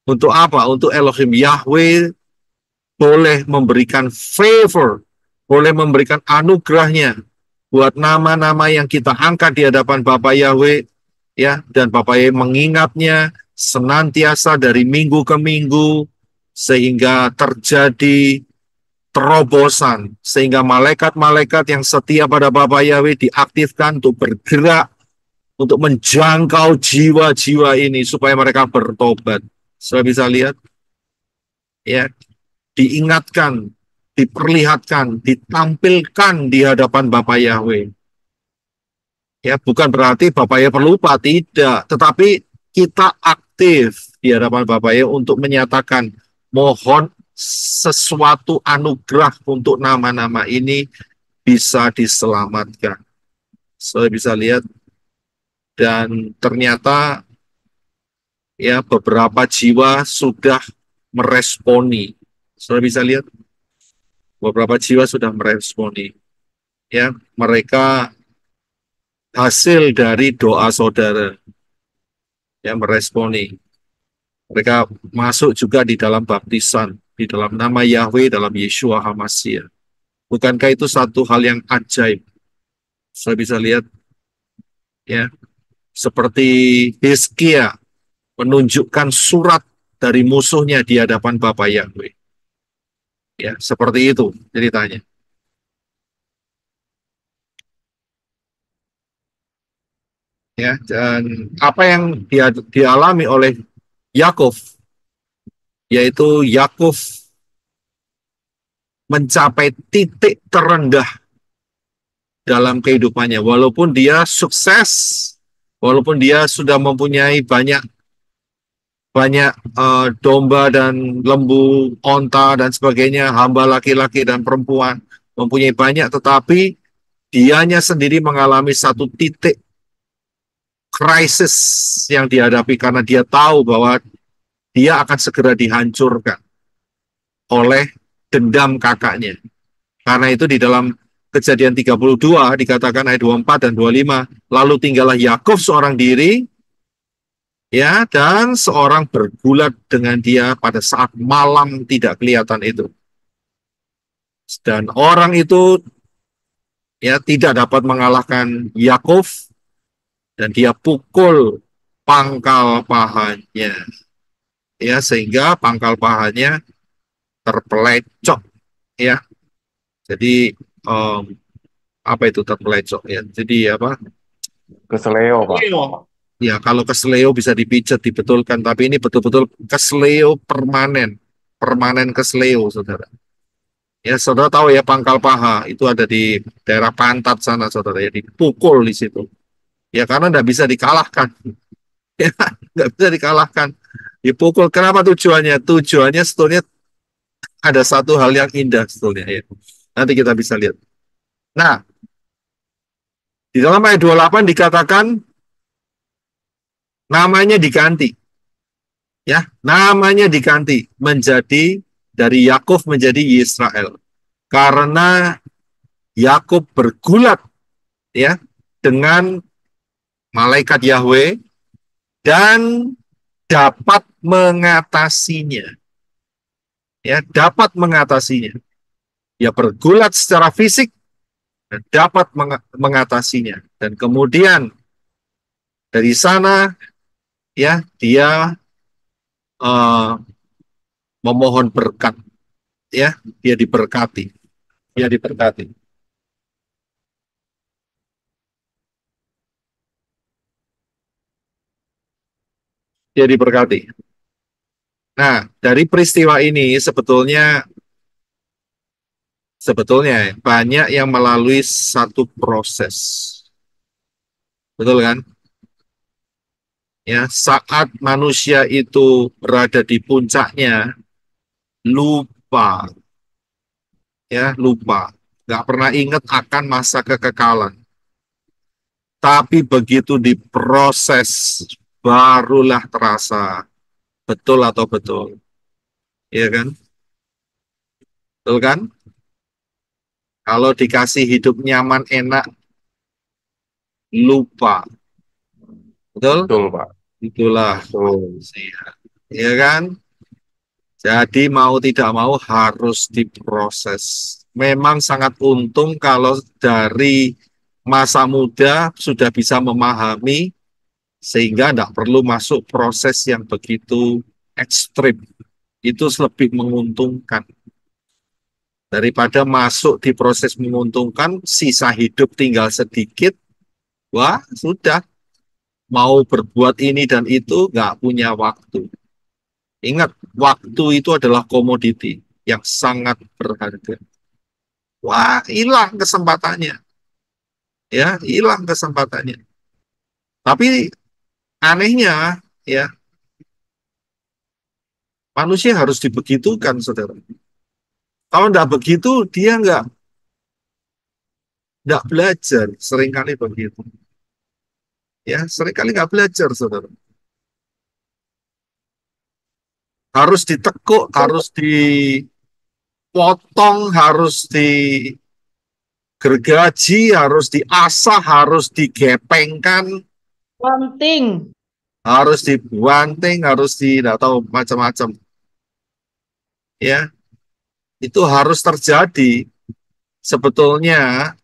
Untuk apa? Untuk Elohim Yahweh boleh memberikan favor, boleh memberikan anugerahnya buat nama-nama yang kita angkat di hadapan Bapa Yahweh, ya, dan Bapa Yahweh mengingatnya senantiasa dari minggu ke minggu, sehingga terjadi terobosan, sehingga malaikat-malaikat yang setia pada Bapa Yahweh diaktifkan untuk bergerak, untuk menjangkau jiwa-jiwa ini, supaya mereka bertobat. Sudah bisa lihat? Ya, diingatkan, diperlihatkan, ditampilkan di hadapan Bapa Yahweh. Ya, bukan berarti Bapa Yahweh pelupa, tidak. Tetapi kita aktif di hadapan Bapa Yahweh untuk menyatakan, mohon sesuatu anugerah untuk nama-nama ini bisa diselamatkan. Saya bisa lihat, dan ternyata ya beberapa jiwa sudah meresponi. Saudara bisa lihat, beberapa jiwa sudah meresponi. Ya, mereka hasil dari doa saudara yang meresponi. Mereka masuk juga di dalam baptisan, di dalam nama Yahweh, dalam Yeshua HaMashiach. Bukankah itu satu hal yang ajaib? Saya bisa lihat, ya, seperti Hizkia menunjukkan surat dari musuhnya di hadapan Bapa Yahweh. Ya, seperti itu ceritanya. Ya, dan apa yang dialami oleh Yakov, yaitu Yakov mencapai titik terendah dalam kehidupannya, walaupun dia sukses, walaupun dia sudah mempunyai banyak domba dan lembu, onta dan sebagainya, hamba laki-laki dan perempuan, mempunyai banyak, tetapi dianya sendiri mengalami satu titik krisis yang dihadapi karena dia tahu bahwa dia akan segera dihancurkan oleh dendam kakaknya. Karena itu di dalam Kejadian 32 dikatakan ayat 24 dan 25, lalu tinggallah Yakov seorang diri, ya, dan seorang bergulat dengan dia pada saat malam tidak kelihatan itu. Dan orang itu ya tidak dapat mengalahkan Yakov, dan dia pukul pangkal pahanya, ya, sehingga pangkal pahanya terpelecok, ya. Jadi apa itu terpelecok, ya? Jadi apa? Keseleo, Pak. Ya, kalau kesleo bisa dipijat, dibetulkan, tapi ini betul-betul kesleo permanen kesleo, saudara. Ya, saudara tahu ya, pangkal paha itu ada di daerah pantat sana, saudara, ya, dipukul di situ. Ya, karena nggak bisa dikalahkan. Ya, nggak bisa dikalahkan. Dipukul. Kenapa tujuannya? Tujuannya sebetulnya ada satu hal yang indah sebetulnya, ya. Nanti kita bisa lihat. Nah, di dalam ayat 28 dikatakan namanya diganti. Ya, namanya diganti menjadi dari Yakub menjadi Israel. Karena Yakub bergulat ya dengan malaikat Yahweh dan dapat mengatasinya. Ya, dapat mengatasinya. Ya bergulat secara fisik dan dapat mengatasinya. Dan kemudian dari sana ya dia memohon berkat, ya dia diberkati, dia diberkati. Dia diberkati. Nah, dari peristiwa ini sebetulnya banyak yang melalui satu proses. Betul kan? Ya, saat manusia itu berada di puncaknya, lupa, ya lupa, nggak pernah ingat akan masa kekekalan. Tapi begitu diproses, barulah terasa betul atau betul, ya kan? Betul kan? Kalau dikasih hidup nyaman, enak, lupa, betul? Betul, Pak. Itulah, Betul. ya kan? Jadi mau tidak mau harus diproses. Memang sangat untung kalau dari masa muda sudah bisa memahami sehingga tidak perlu masuk proses yang begitu ekstrim. Itu lebih menguntungkan. Daripada masuk di proses menguntungkan, sisa hidup tinggal sedikit, wah sudah. Mau berbuat ini dan itu nggak punya waktu. Ingat, waktu itu adalah komoditi yang sangat berharga. Wah, hilang kesempatannya. Ya, hilang kesempatannya. Tapi anehnya, ya, manusia harus dibegitukan, saudara. Kalau nggak begitu, dia nggak belajar. Seringkali begitu. Ya, seringkali nggak belajar, saudara. Harus ditekuk, harus dipotong, harus digergaji, harus diasah, harus digepengkan, Banting. harus dibanting, harus tidak tahu macam-macam. Ya, itu harus terjadi. Sebetulnya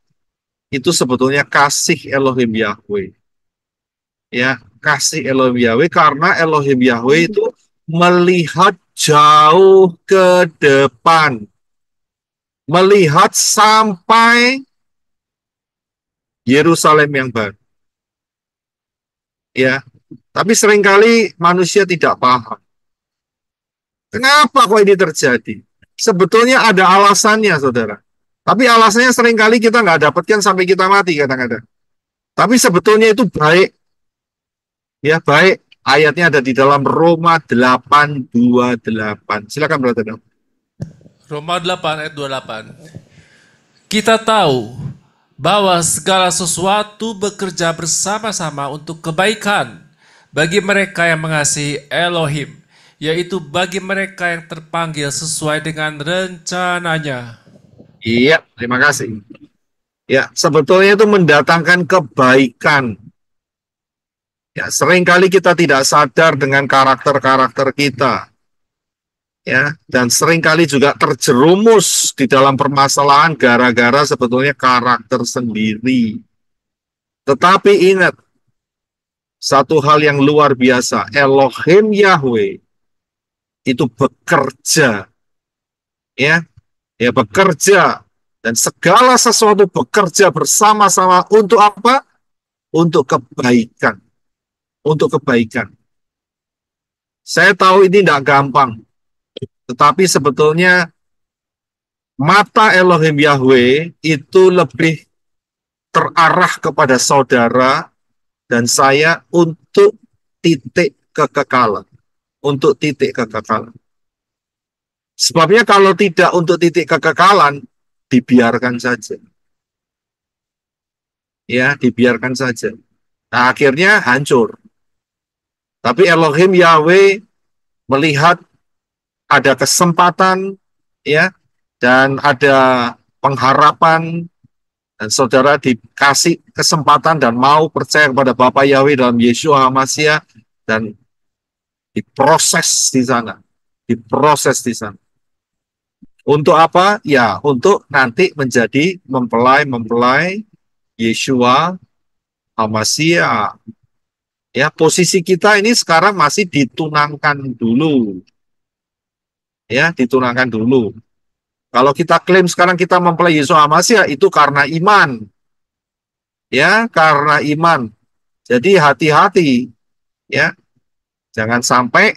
itu sebetulnya kasih Elohim Yahweh. Ya, kasih Elohim Yahweh karena Elohim Yahweh itu melihat jauh ke depan. Melihat sampai Yerusalem yang baru. Ya, tapi seringkali manusia tidak paham. Kenapa kok ini terjadi? Sebetulnya ada alasannya, saudara. Tapi alasannya seringkali kita nggak dapatkan sampai kita mati kadang-kadang. Tapi sebetulnya itu baik. Ya, baik. Ayatnya ada di dalam Roma 8:28. Silakan Brother. Roma 8 ayat 28. Kita tahu bahwa segala sesuatu bekerja bersama-sama untuk kebaikan bagi mereka yang mengasihi Elohim, yaitu bagi mereka yang terpanggil sesuai dengan rencananya. Iya, terima kasih. Ya, sebetulnya itu mendatangkan kebaikan. Ya, seringkali kita tidak sadar dengan karakter-karakter kita. Ya, dan seringkali juga terjerumus di dalam permasalahan gara-gara sebetulnya karakter sendiri. Tetapi ingat, satu hal yang luar biasa, Elohim Yahweh itu bekerja. Ya, bekerja. Dan segala sesuatu bekerja bersama-sama untuk apa? Untuk kebaikan. Untuk kebaikan. Saya tahu ini tidak gampang. Tetapi sebetulnya mata Elohim Yahweh itu lebih terarah kepada saudara dan saya untuk titik kekekalan. Untuk titik kekekalan. Sebabnya kalau tidak untuk titik kekekalan, dibiarkan saja. Ya, dibiarkan saja. Nah, akhirnya hancur. Tapi Elohim Yahweh melihat ada kesempatan, ya, dan ada pengharapan, dan saudara dikasih kesempatan dan mau percaya kepada Bapa Yahweh dalam Yeshua HaMashiach, dan diproses di sana, diproses di sana. Untuk apa? Ya, untuk nanti menjadi mempelai Yeshua HaMashiach. Ya, posisi kita ini sekarang masih ditunangkan dulu. Ya, ditunangkan dulu. Kalau kita klaim sekarang kita mempelai Yesus HaMashiach, itu karena iman. Ya, karena iman. Jadi hati-hati, ya. Jangan sampai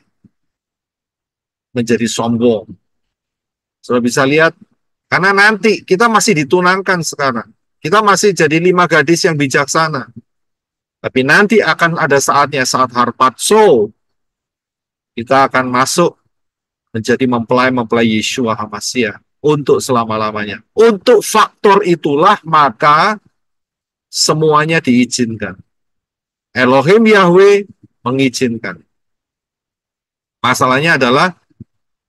menjadi sombong. Sudah bisa lihat, karena nanti kita masih ditunangkan sekarang. Kita masih jadi 5 gadis yang bijaksana. Tapi nanti akan ada saatnya, saat harpazo, kita akan masuk menjadi mempelai Yeshua HaMashiach untuk selama-lamanya. Untuk faktor itulah maka semuanya diizinkan. Elohim Yahweh mengizinkan. Masalahnya adalah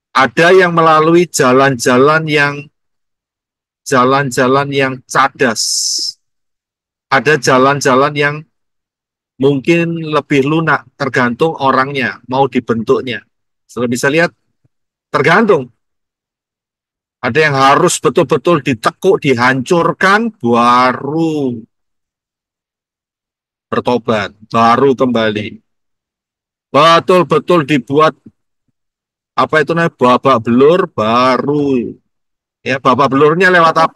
ada yang melalui jalan-jalan yang cadas. Ada jalan-jalan yang mungkin lebih lunak, tergantung orangnya, mau dibentuknya. Sudah bisa lihat, tergantung. Ada yang harus betul-betul ditekuk, dihancurkan, baru bertobat, baru kembali. Betul-betul dibuat, apa itu namanya, babak belur, baru. Ya, babak belurnya lewat apa?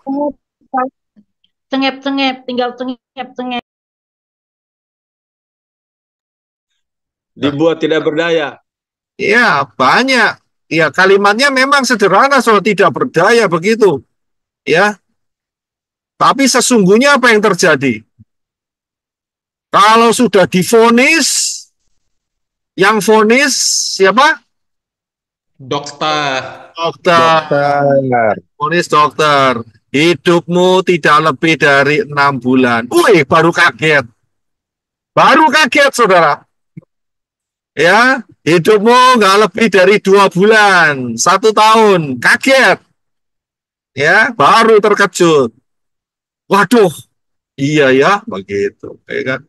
Cengep-cengep, tinggal cengep-cengep. Dibuat tidak berdaya. Ya, banyak. Ya, kalimatnya memang sederhana soal tidak berdaya begitu. Ya. Tapi sesungguhnya apa yang terjadi? Kalau sudah divonis, yang vonis siapa? Dokter. Vonis dokter. Hidupmu tidak lebih dari 6 bulan. Wih, baru kaget. Baru kaget, saudara. Ya, hidupmu nggak lebih dari 2 bulan, 1 tahun, kaget. Ya, baru terkejut. Waduh, iya ya, begitu. Ya kan?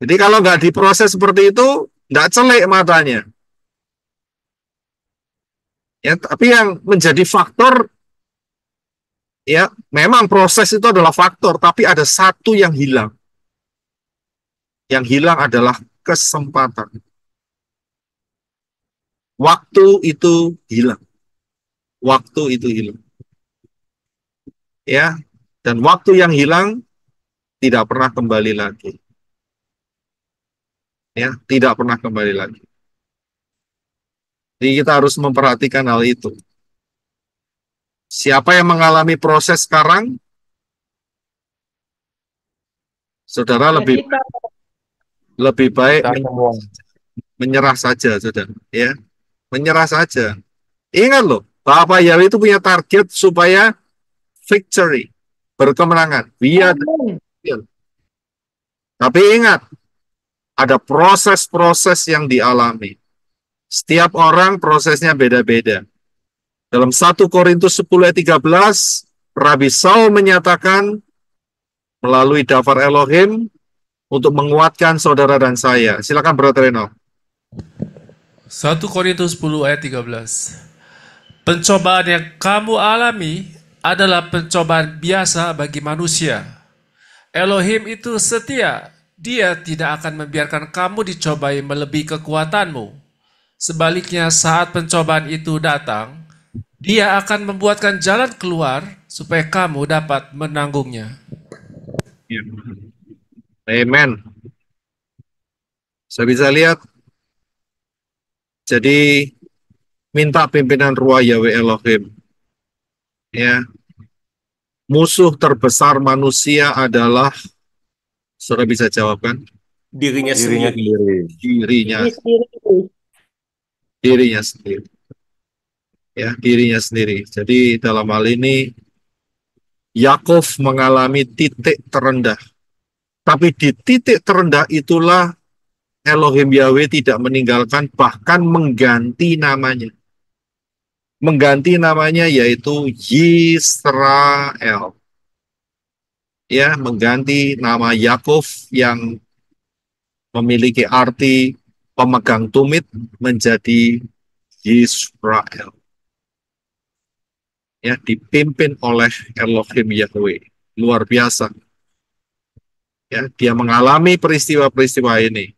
Jadi kalau nggak diproses seperti itu, nggak celek matanya. Ya, tapi yang menjadi faktor, ya, memang proses itu adalah faktor, tapi ada satu yang hilang. Yang hilang adalah kesempatan. Waktu itu hilang. Waktu itu hilang. Ya, dan waktu yang hilang tidak pernah kembali lagi. Ya, tidak pernah kembali lagi. Jadi kita harus memperhatikan hal itu. Siapa yang mengalami proses sekarang, saudara lebih baik menyerah saja, saudara. Ya, menyerah saja. Ingat loh, Bapak Yahweh itu punya target supaya victory, berkemenangan. Tapi ingat, ada proses-proses yang dialami. Setiap orang prosesnya beda-beda. Dalam 1 Korintus 10 ayat 13, Rabi Saul menyatakan melalui daftar Elohim untuk menguatkan saudara dan saya. Silakan Brother Reno. 1 Korintus 10 ayat 13. Pencobaan yang kamu alami adalah pencobaan biasa bagi manusia. Elohim itu setia. Dia tidak akan membiarkan kamu dicobai melebihi kekuatanmu. Sebaliknya saat pencobaan itu datang, Dia akan membuatkan jalan keluar supaya kamu dapat menanggungnya. Amen. Saya bisa lihat. Jadi minta pimpinan Ruah Yahweh Elohim. Ya. Musuh terbesar manusia adalah, saudara bisa jawab kan? Dirinya sendiri. Dirinya sendiri. Ya, dirinya sendiri. Jadi dalam hal ini Yakov mengalami titik terendah. Tapi di titik terendah itulah Elohim Yahweh tidak meninggalkan, bahkan mengganti namanya. Mengganti namanya yaitu Yisrael. Ya, mengganti nama Yakov yang memiliki arti pemegang tumit menjadi Yisrael. Ya, dipimpin oleh Elohim Yahweh. Luar biasa. Ya, dia mengalami peristiwa-peristiwa ini.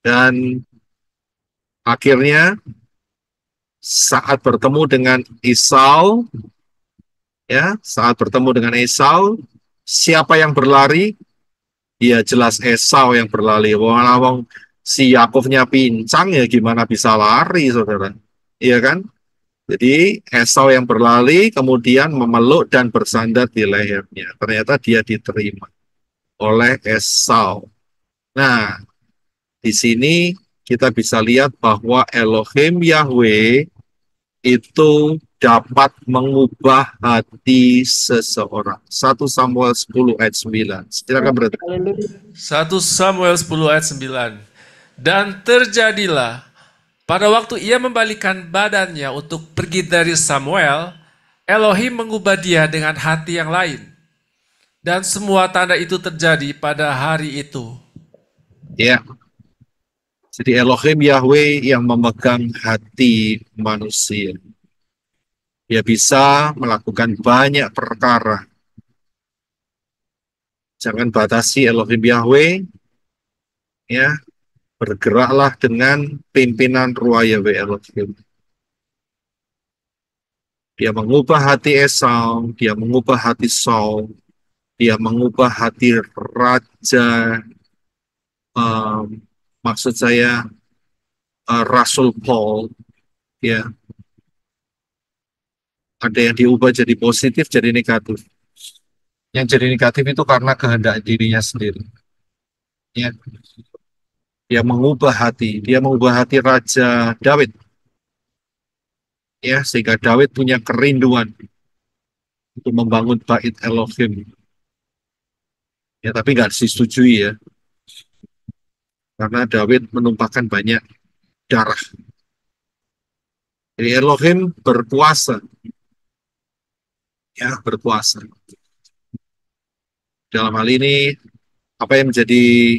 Dan akhirnya saat bertemu dengan Esau, ya, saat bertemu dengan Esau, siapa yang berlari? Ya jelas Esau yang berlari. Wong si Yakovnya pincang ya gimana bisa lari, saudara? Iya kan? Jadi Esau yang berlari kemudian memeluk dan bersandar di lehernya. Ternyata dia diterima oleh Esau. Nah, di sini kita bisa lihat bahwa Elohim Yahweh itu dapat mengubah hati seseorang. 1 Samuel 10 ayat 9. Silakan berarti. 1 Samuel 10 ayat 9. Dan terjadilah pada waktu ia membalikan badannya untuk pergi dari Samuel, Elohim mengubah dia dengan hati yang lain. Dan semua tanda itu terjadi pada hari itu. Ya. Jadi Elohim Yahweh yang memegang hati manusia. Dia bisa melakukan banyak perkara. Jangan batasi Elohim Yahweh. Ya, bergeraklah dengan pimpinan Ruach Yahweh Elohim. Dia mengubah hati Esau, dia mengubah hati Saul, dia mengubah hati Raja, maksud saya Rasul Paul, ya. Ada yang diubah jadi positif, jadi negatif. Yang jadi negatif itu karena kehendak dirinya sendiri. Ya. Dia mengubah hati Raja Daud. Ya, sehingga Daud punya kerinduan untuk membangun bait Elohim. Ya, tapi nggak disetujui ya. Karena Daud menumpahkan banyak darah. Jadi Elohim berkuasa. Ya, berkuasa. Dalam hal ini, apa yang menjadi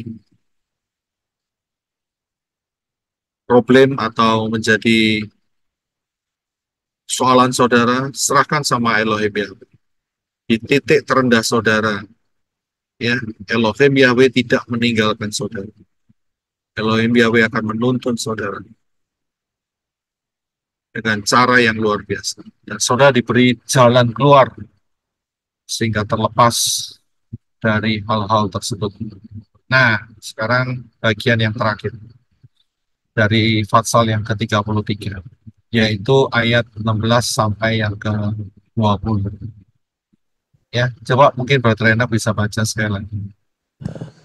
problem atau menjadi soalan saudara, serahkan sama Elohim Yahweh. Di titik terendah saudara, ya, Elohim Yahweh tidak meninggalkan saudara. Elohim Yahweh akan menuntun saudara dengan cara yang luar biasa. Dan saudara diberi jalan keluar sehingga terlepas dari hal-hal tersebut. Nah, sekarang bagian yang terakhir dari Fatsal yang ke-33, yaitu ayat 16 sampai yang ke-20. Ya, coba mungkin Brother Rena bisa baca sekali lagi.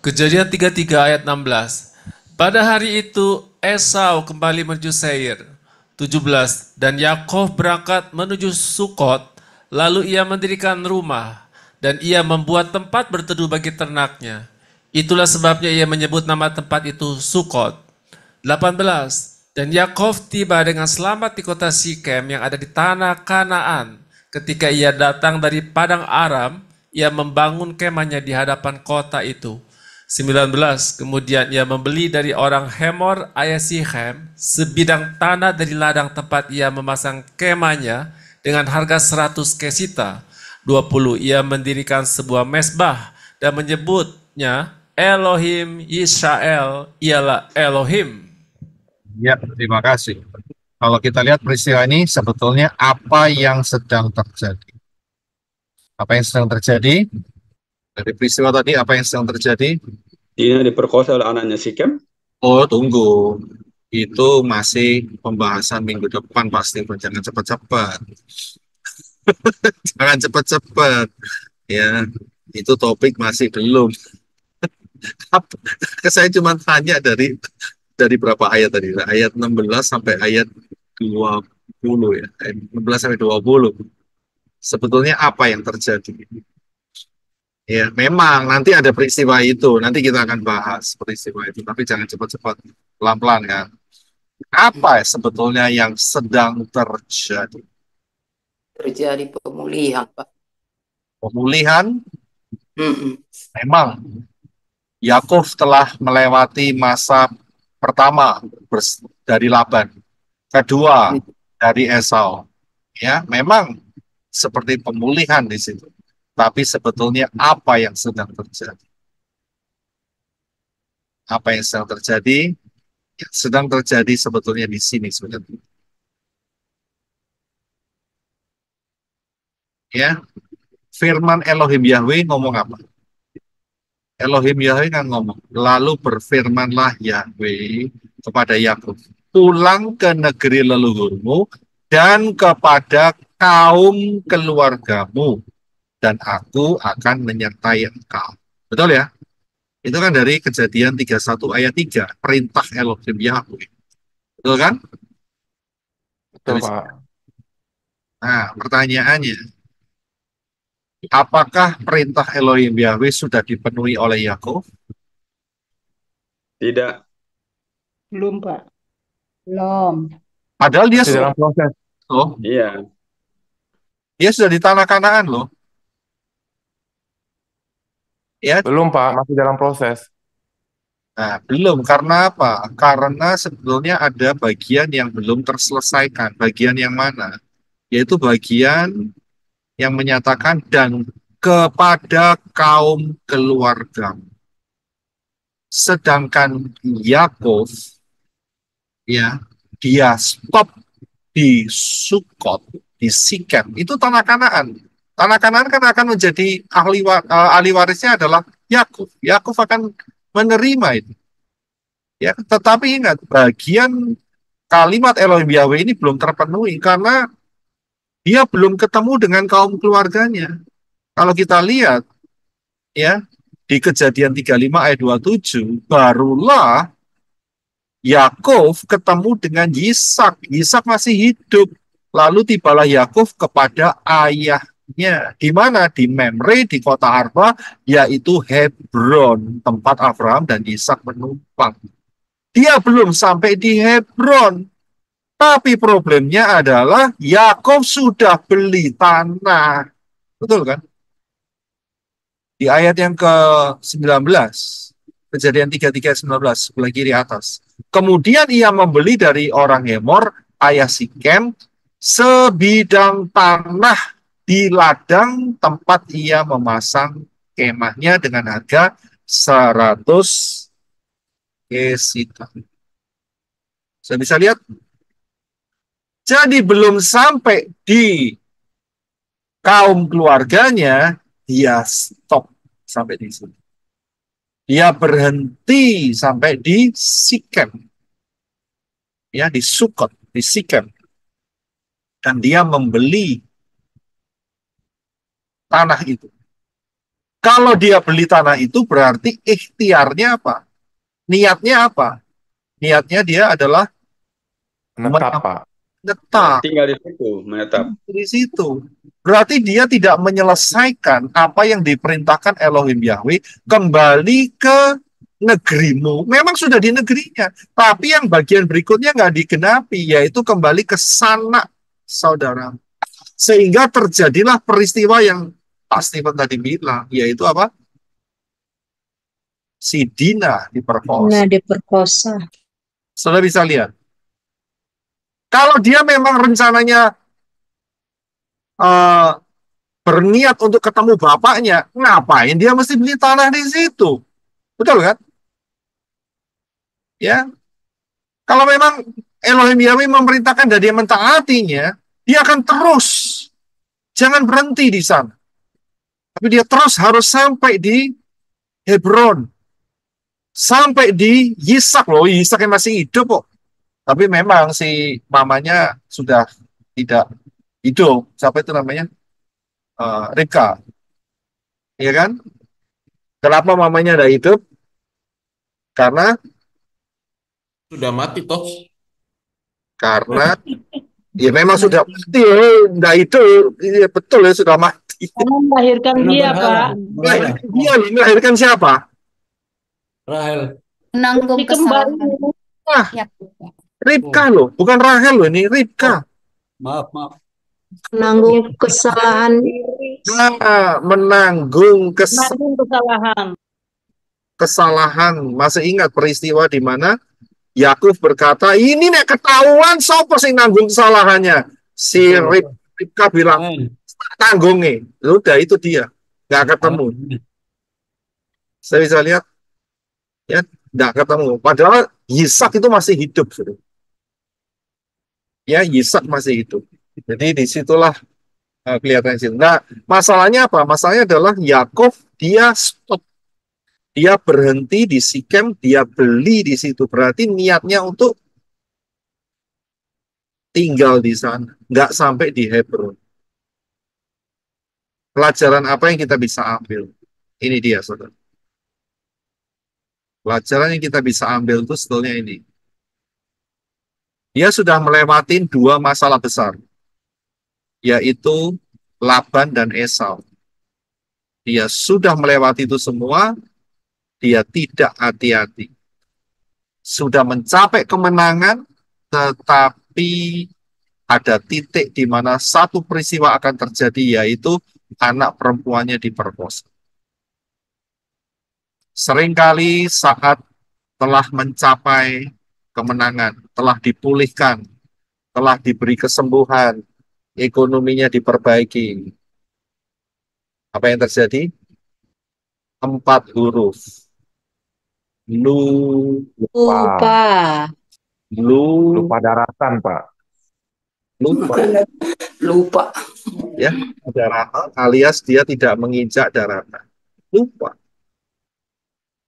Kejadian 33 ayat 16. Pada hari itu Esau kembali menuju Seir. 17. Dan Yakov berangkat menuju Sukot, lalu ia mendirikan rumah, dan ia membuat tempat berteduh bagi ternaknya. Itulah sebabnya ia menyebut nama tempat itu Sukot. 18. Dan Yakov tiba dengan selamat di kota Sikem yang ada di tanah Kanaan. Ketika ia datang dari padang Aram, ia membangun kemahnya di hadapan kota itu. 19. Kemudian ia membeli dari orang Hemor ayah Sichem sebidang tanah dari ladang tempat ia memasang kemahnya dengan harga 100 kesita. 20. Ia mendirikan sebuah mesbah dan menyebutnya Elohim Yisrael, ialah Elohim. Ya, terima kasih. Kalau kita lihat peristiwa ini sebetulnya apa yang sedang terjadi? Apa yang sedang terjadi? Dari peristiwa tadi apa yang sedang terjadi? Dina diperkosa oleh anaknya Sikem. Oh, tunggu. Itu masih pembahasan minggu depan pasti. Jangan cepat-cepat. Jangan cepat-cepat. Ya, itu topik masih belum. Saya cuma tanya dari berapa ayat tadi? Ayat 16 sampai ayat 20 ya. Ayat 16 sampai 20. Sebetulnya apa yang terjadi? Ya, memang nanti ada peristiwa itu. Nanti kita akan bahas peristiwa itu. Tapi jangan cepat-cepat, pelan-pelan kan. Apa sebetulnya yang sedang terjadi? Terjadi pemulihan, Pak. Pemulihan, memang Yakov telah melewati masa pertama dari Laban, kedua dari Esau. Ya, memang seperti pemulihan di situ. Tapi sebetulnya apa yang sedang terjadi? Apa yang sedang terjadi? Yang sedang terjadi sebetulnya di sini sebenarnya. Ya, firman Elohim Yahweh ngomong apa? Elohim Yahweh kan ngomong, lalu berfirmanlah Yahweh kepada Yakub, pulang ke negeri leluhurmu dan kepada kaum keluargamu, dan aku akan menyertai engkau. Betul ya? Itu kan dari Kejadian 31 ayat 3, perintah Elohim Yahweh. Betul kan? Betul, Pak. Nah, pertanyaannya, apakah perintah Elohim Yahweh sudah dipenuhi oleh Yakov? Tidak. Belum, Pak. Belum. Padahal dia Masih dalam proses. loh, Iya. dia sudah di tanah Kanaan loh. Ya, Belum, Pak. Masih dalam proses. nah, belum. Karena apa? Karena sebetulnya ada bagian yang belum terselesaikan. Bagian yang mana? Yaitu bagian yang menyatakan dan kepada kaum keluarga. Sedangkan Yakov, ya, dia stop di Sukot, di Sikem, itu tanah Kanaan. Tanah Kanaan kan akan menjadi ahli warisnya adalah Yakov. Yakov akan menerima itu. Ya, tetapi ingat, bagian kalimat Elohim Yahweh ini belum terpenuhi karena dia belum ketemu dengan kaum keluarganya. Kalau kita lihat, ya, di Kejadian 35 ayat 27, barulah Yakov ketemu dengan Yisak. Yisak masih hidup. Lalu tibalah Yakov kepada ayahnya. Di mana? Di Memre, di kota Arba, yaitu Hebron, tempat Abraham dan Yisak menumpang. Dia belum sampai di Hebron. Tapi problemnya adalah Yakov sudah beli tanah. Betul kan? Di ayat yang ke-19, Kejadian 33 ayat 19, sebelah kiri atas. Kemudian ia membeli dari orang Hemor, ayah Sikem, sebidang tanah di ladang tempat ia memasang kemahnya dengan harga 100 kesita. Saya bisa lihat? Jadi belum sampai di kaum keluarganya, dia stop sampai di sini. Dia berhenti sampai di Sikem. Ya, di Sukot, di Sikem. Dan dia membeli tanah itu. Kalau dia beli tanah itu berarti ikhtiarnya apa? Niatnya apa? Niatnya dia adalah Menetap, Pak. menetap. Tinggal di situ, menetap. Di situ. Berarti dia tidak menyelesaikan apa yang diperintahkan Elohim Yahweh kembali ke negerimu. Memang sudah di negerinya. Tapi yang bagian berikutnya nggak digenapi, yaitu kembali ke sana, saudara. Sehingga terjadilah peristiwa yang Pak Stephen tadi bilang, yaitu apa? Si Dina diperkosa. Nah, diperkosa. Saudara bisa lihat. Kalau dia memang rencananya berniat untuk ketemu bapaknya, ngapain dia mesti beli tanah di situ? Betul kan? Ya. Kalau memang Elohim Yahweh memerintahkan dan dia mentaatinya, dia akan terus. Jangan berhenti di sana. Tapi dia terus harus sampai di Hebron. Sampai di Yisak loh. Yisak yang masih hidup kok. Tapi memang si mamanya sudah tidak hidup. Siapa itu namanya? Ribka. Iya kan? Kenapa mamanya ada hidup? Karena sudah mati toh. Karena ya memang sudah mati, enggak itu ya, betul ya sudah mati. Karena melahirkan dia, Pak. Dia loh, melahirkan siapa? Menanggung Si kembar kesalahan itu. Wah, Yakub, Pak. Ribka loh, bukan Rahel loh ini, Ribka. Menanggung kesalahan Menanggung Menanggung kesalahan. kesalahan. Masih ingat peristiwa di mana Yakub berkata, ini nek ketahuan siapa sing nanggung kesalahannya? Si Ribka bilang, tanggung nih. Udah itu dia, nggak ketemu. Saya bisa lihat, ya nggak ketemu. Padahal Yisak itu masih hidup, sudah. Ya, Yisak masih hidup. Jadi disitulah kelihatan situ. Nah, masalahnya apa? Masalahnya adalah Yakov dia stop, dia berhenti di Sikem, dia beli di situ. Berarti niatnya untuk tinggal di sana, nggak sampai di Hebron. Pelajaran apa yang kita bisa ambil? Ini dia, saudara. Pelajaran yang kita bisa ambil itu sebetulnya ini. Dia sudah melewati dua masalah besar, yaitu Laban dan Esau. Dia sudah melewati itu semua, dia tidak hati-hati. Sudah mencapai kemenangan, tetapi ada titik di mana satu peristiwa akan terjadi, yaitu anak perempuannya diperkosa. Seringkali saat telah mencapai kemenangan, telah dipulihkan, telah diberi kesembuhan, ekonominya diperbaiki. Apa yang terjadi? 4 huruf. lupa. Lupa daratan, Pak. Lupa. Ya, daratan alias dia tidak menginjak daratan.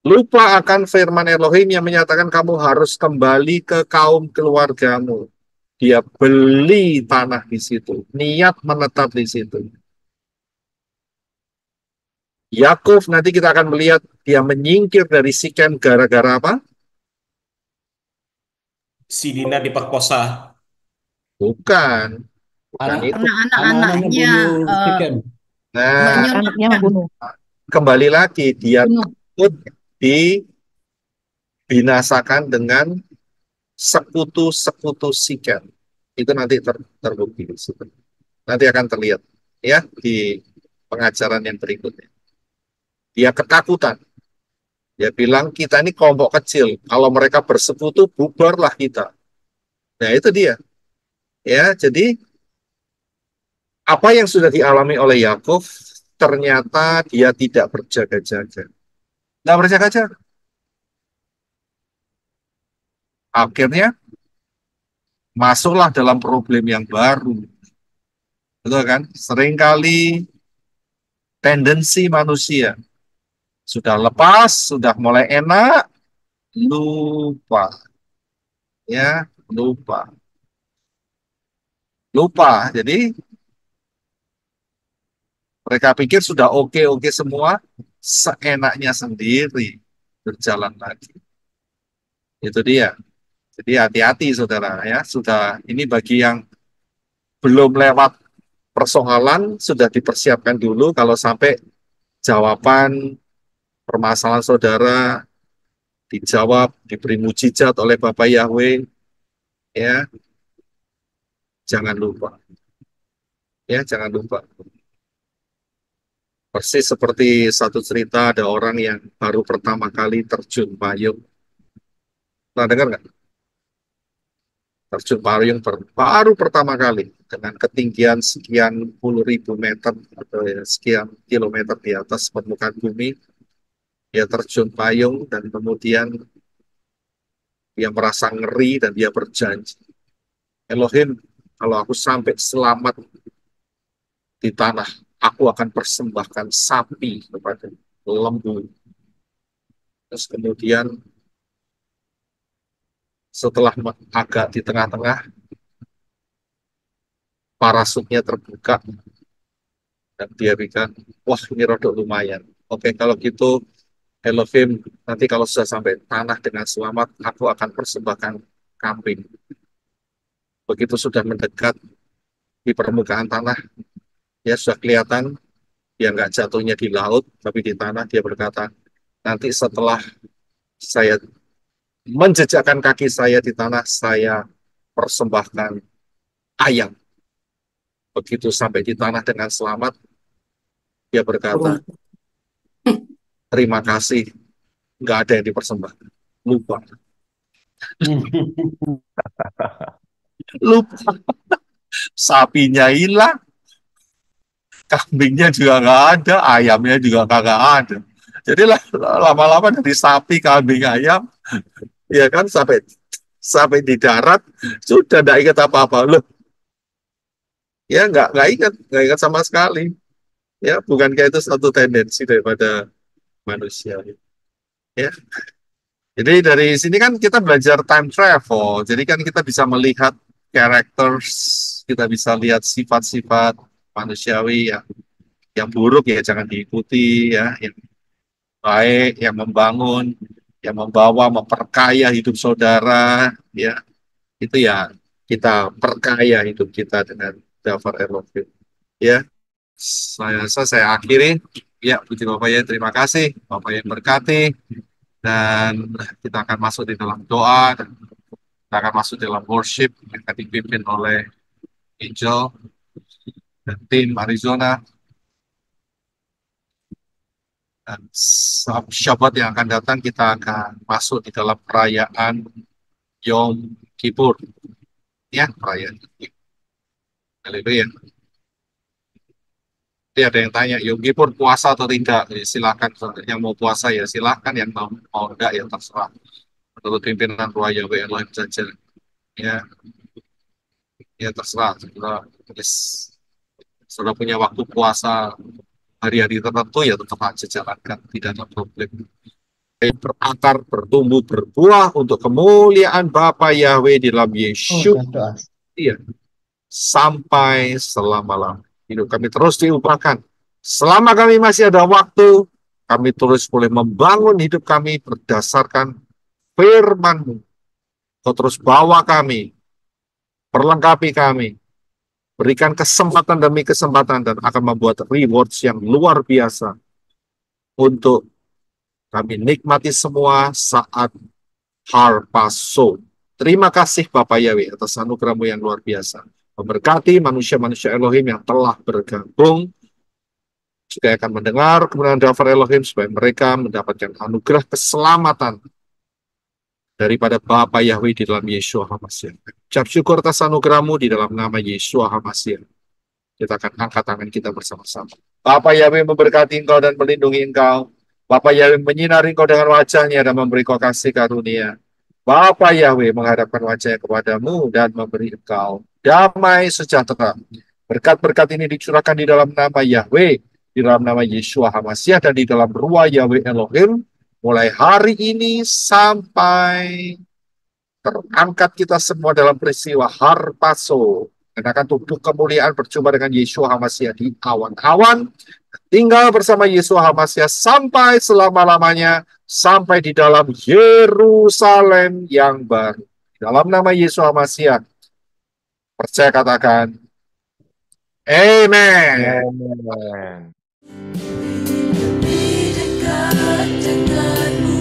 Lupa akan firman Elohim yang menyatakan kamu harus kembali ke kaum keluargamu. Dia beli tanah di situ, niat menetap di situ. Yakov nanti kita akan melihat dia menyingkir dari Sikem gara-gara apa? Si Dina diperkosa. Bukan itu. Karena anak-anaknya Nah, Anaknya membunuh. kembali lagi dia takut dibinasakan dengan sekutu-sekutu Sikem. Itu nanti terbukti di situ. Nanti akan terlihat ya di pengajaran yang berikutnya. Dia ketakutan. Dia bilang kita ini kelompok kecil. Kalau mereka bersekutu, bubarlah kita. Nah itu dia. Ya, jadi apa yang sudah dialami oleh Yakov ternyata dia tidak berjaga-jaga. Nggak berjaga-jaga. Akhirnya masuklah dalam problem yang baru. Betul kan? Seringkali tendensi manusia sudah lepas, sudah mulai enak, lupa. Ya, lupa. Lupa. Jadi mereka pikir sudah oke-oke semua, seenaknya sendiri berjalan lagi. Itu dia. Jadi hati-hati saudara ya. Sudah ini bagi yang belum lewat persoalan sudah dipersiapkan dulu kalau sampai jawaban permasalahan saudara dijawab, diberi mujizat oleh Bapak Yahweh, ya jangan lupa. Ya, jangan lupa. Persis seperti satu cerita ada orang yang baru pertama kali terjun payung. Pernah dengar nggak? Terjun payung baru pertama kali dengan ketinggian sekian puluh ribu meter atau ya, sekian kilometer di atas permukaan bumi. Dia terjun payung dan kemudian dia merasa ngeri dan dia berjanji, Elohim, kalau aku sampai selamat di tanah, aku akan persembahkan sapi kepada lembu. Terus kemudian setelah agak di tengah-tengah, parasutnya terbuka dan dia bilang, wah ini rodok lumayan. Oke, kalau gitu Elohim, nanti kalau sudah sampai tanah dengan selamat, aku akan persembahkan kambing. Begitu sudah mendekat di permukaan tanah, ya sudah kelihatan Dia nggak jatuhnya di laut, tapi di tanah. Dia berkata, nanti setelah saya menjejakkan kaki saya di tanah, saya persembahkan ayam. Begitu sampai di tanah dengan selamat, dia berkata, terima kasih, nggak ada yang dipersembahkan. Lupa. Lupa. Sapinya hilang, kambingnya juga nggak ada, ayamnya juga nggak ada. Jadi lama-lama dari sapi, kambing, ayam, ya kan sampai di darat sudah tidak ingat apa-apa loh. Ya nggak ingat sama sekali. Ya bukankah itu satu tendensi daripada manusia? Ya. Jadi dari sini kan kita belajar time travel. Jadi kan kita bisa melihat characters, kita bisa lihat sifat-sifat manusiawi yang buruk ya jangan diikuti ya, yang baik, yang membangun, yang membawa, memperkaya hidup saudara, ya itu ya kita perkaya hidup kita dengan Dafar Elohim. Ya, saya akhiri. Ya, puji Bapak ya, terima kasih. Bapak yang berkati. Dan kita akan masuk di dalam doa, dan kita akan masuk dalam worship yang akan dipimpin oleh Angel dan tim Arizona. Dan Shabbat yang akan datang kita akan masuk di dalam perayaan Yom Kippur. Ya, perayaan. Haleluya. Jadi ada yang tanya, Yom Kippur puasa atau tidak? Ya, silakan, yang mau puasa ya silakan, yang mau enggak ya terserah. Menurut pimpinan Roh Yahweh Elohim saja. Ya terserah. Sudah punya waktu puasa hari-hari tertentu ya tetap aja jalankan, tidak ada problem. Berakar, bertumbuh, berbuah untuk kemuliaan Bapa Yahweh di dalam Yeshua. Iya. Sampai selama-lamanya. Hidup kami terus diubahkan. Selama kami masih ada waktu, kami terus boleh membangun hidup kami berdasarkan firman-Mu. Kau terus bawa kami, perlengkapi kami, berikan kesempatan demi kesempatan, dan akan membuat rewards yang luar biasa untuk kami nikmati semua saat Harpaso. Terima kasih Bapak Yahweh atas anugerah-Mu yang luar biasa. Memberkati manusia-manusia Elohim yang telah bergabung, juga akan mendengar kebenaran Dafar Elohim, supaya mereka mendapatkan anugerah keselamatan daripada Bapa Yahweh di dalam Yeshua HaMashiach. Ucap syukur atas anugerah-Mu di dalam nama Yeshua HaMashiach. Kita akan angkat tangan kita bersama-sama. Bapa Yahweh memberkati engkau dan melindungi engkau. Bapa Yahweh menyinari engkau dengan wajahnya dan memberi kau kasih karunia. Bapa Yahweh menghadapkan wajahnya kepadamu dan memberi engkau damai sejahtera. Berkat-berkat ini dicurahkan di dalam nama Yahweh, di dalam nama Yeshua HaMashiach, dan di dalam Ruah Yahweh Elohim, mulai hari ini sampai terangkat kita semua dalam peristiwa Harpaso. Dan akan tubuh kemuliaan berjumpa dengan Yeshua HaMashiach di awan-awan, tinggal bersama Yeshua HaMashiach sampai selama-lamanya, sampai di dalam Yerusalem yang baru. Dalam nama Yeshua HaMashiach, percaya katakan, Amen. Amen. Lebih dekat denganmu.